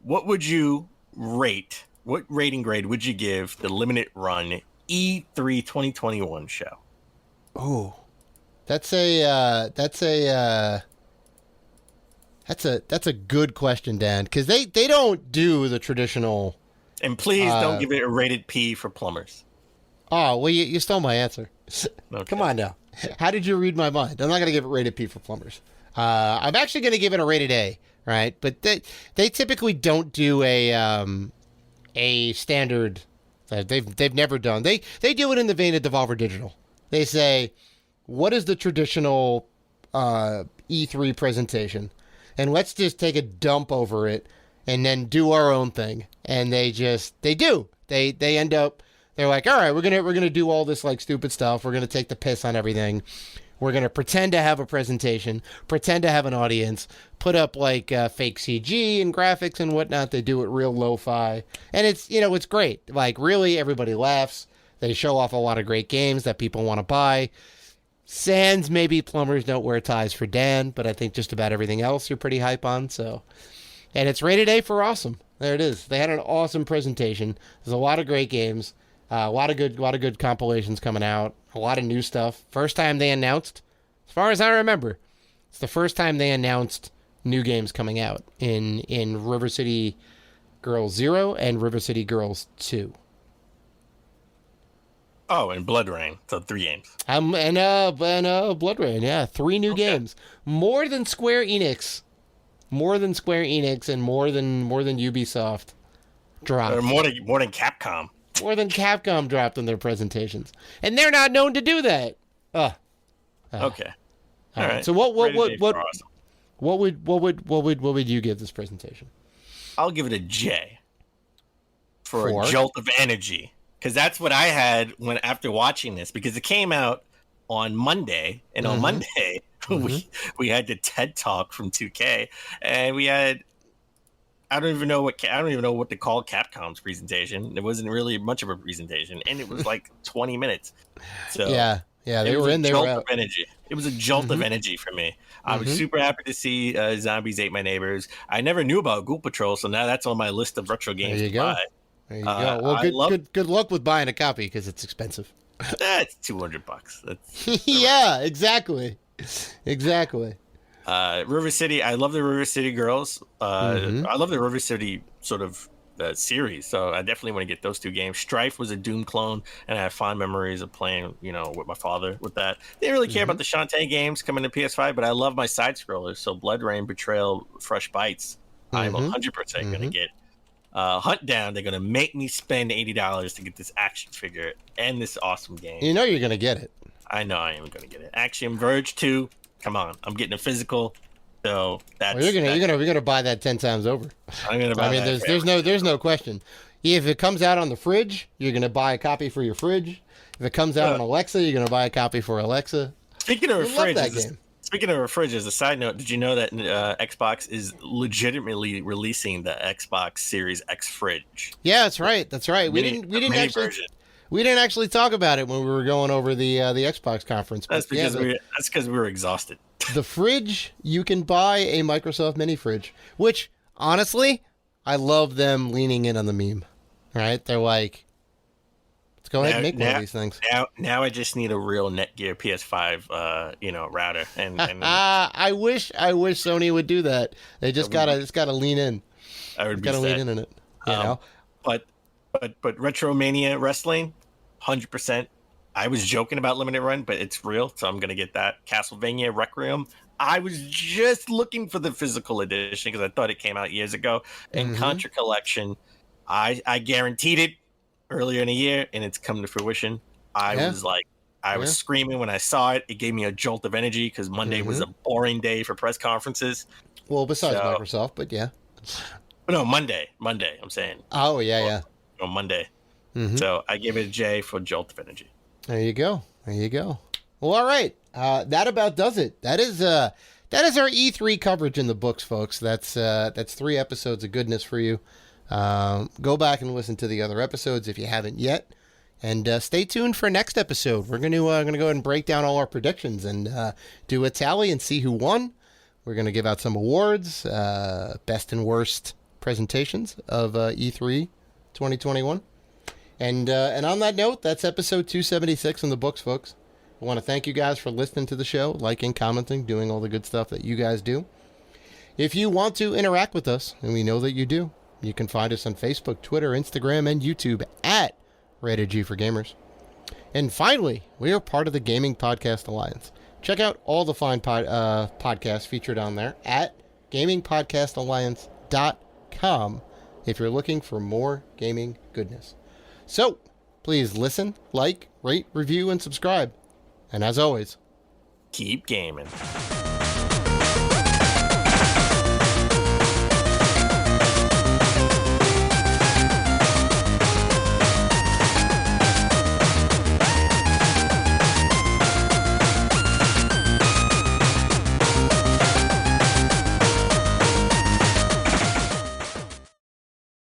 what would you rate? What rating grade would you give the limited run E3 2021 show? Oh, that's a good question, Dan, because they don't do the traditional. And please don't give it a rated P for plumbers. Oh, well, you stole my answer. Okay. Come on now. How did you read my mind? I'm not going to give it rated P for plumbers. I'm actually going to give it a rated A, right? But they typically don't do a standard. They've never done. They do it in the vein of Devolver Digital. They say, what is the traditional E3 presentation? And let's just take a dump over it and then do our own thing. And they do. They end up, they're like, all right, we're gonna do all this like stupid stuff. We're gonna take the piss on everything. We're gonna pretend to have a presentation, pretend to have an audience, put up like fake CG and graphics and whatnot. They do it real lo-fi, and it's great. Like really, everybody laughs. They show off a lot of great games that people want to buy. Sans maybe Plumbers Don't Wear Ties for Dan, but I think just about everything else you're pretty hype on. So, and it's rated A for awesome. There it is. They had an awesome presentation. There's a lot of great games, a lot of good compilations coming out, a lot of new stuff. First time they announced, as far as I remember, it's the first time they announced new games coming out in River City Girls 0 and River City Girls 2. Oh, and Blood Rain. So 3 games. And Blood Rain, yeah. 3 new games. More than Square Enix. And more than Ubisoft dropped. Or more than Capcom. More than Capcom dropped in their presentations. And they're not known to do that. Okay. All right. So what would you give this presentation? I'll give it a J. For a jolt of energy. Because that's what I had after watching this, because it came out on Monday, and on Monday we had the TED Talk from 2K, and we had I don't even know what to call Capcom's presentation. It wasn't really much of a presentation, and it was like 20 minutes. So yeah, they were in there. Of energy. It was a jolt of energy for me. I was super happy to see Zombies Ate My Neighbors. I never knew about Ghoul Patrol, so now that's on my list of retro games to buy. There you go. Well, good luck with buying a copy because it's expensive. That's $200. That's Yeah, exactly. Exactly. River City. I love the River City girls. I love the River City sort of series. So I definitely want to get those two games. Strife was a Doom clone, and I have fond memories of playing, with my father with that. Didn't really care about the Shantae games coming to PS5, but I love my side scrollers. So Blood Rain, Betrayal, Fresh Bites. I'm 100% going to get. Hunt Down. They're going to make me spend $80 to get this action figure and this awesome game. You know you're going to get it. I know I am going to get it. Axiom Verge 2. Come on, I'm getting a physical. So that's you're gonna buy that 10 times over. I'm gonna buy. I mean, there's no question. If it comes out on the fridge, you're gonna buy a copy for your fridge. If it comes out on Alexa, you're gonna buy a copy for Alexa. Speaking of fridges, as a side note, did you know that Xbox is legitimately releasing the Xbox Series X fridge? Yeah, that's right. That's right. We didn't actually talk about it when we were going over the Xbox conference. That's because we were exhausted. The fridge, you can buy a Microsoft mini fridge, which honestly, I love them leaning in on the meme. Right? They're like, let's go ahead and make one of these things. Now I just need a real Netgear PS5 router. And I wish Sony would do that. They just gotta lean in. I would gotta lean in on it. You know? But Retromania Wrestling, 100%. I was joking about limited run, but it's real, so I'm gonna get that. Castlevania Requiem. I was just looking for the physical edition because I thought it came out years ago. And Contra Collection, I guaranteed it earlier in the year, and it's come to fruition. I was screaming when I saw it. It gave me a jolt of energy because Monday was a boring day for press conferences. Well, besides Microsoft, but yeah. No, Monday. I'm saying. Oh yeah. On Monday. So I give it a J for jolt of energy. There you go. Well, all right. That about does it. That is our E3 coverage in the books, folks. That's 3 episodes of goodness for you. Go back and listen to the other episodes if you haven't yet, and stay tuned for next episode. We're gonna go ahead and break down all our predictions and do a tally and see who won. We're gonna give out some awards, best and worst presentations of E3 2021. And on that note, that's episode 276 in the books, folks. I want to thank you guys for listening to the show, liking, commenting, doing all the good stuff that you guys do. If you want to interact with us, and we know that you do, you can find us on Facebook, Twitter, Instagram, and YouTube at Rated G for Gamers. And finally, we are part of the Gaming Podcast Alliance. Check out all the fine podcasts featured on there at gamingpodcastalliance.com if you're looking for more gaming goodness. So, please listen, like, rate, review, and subscribe. And as always, keep gaming.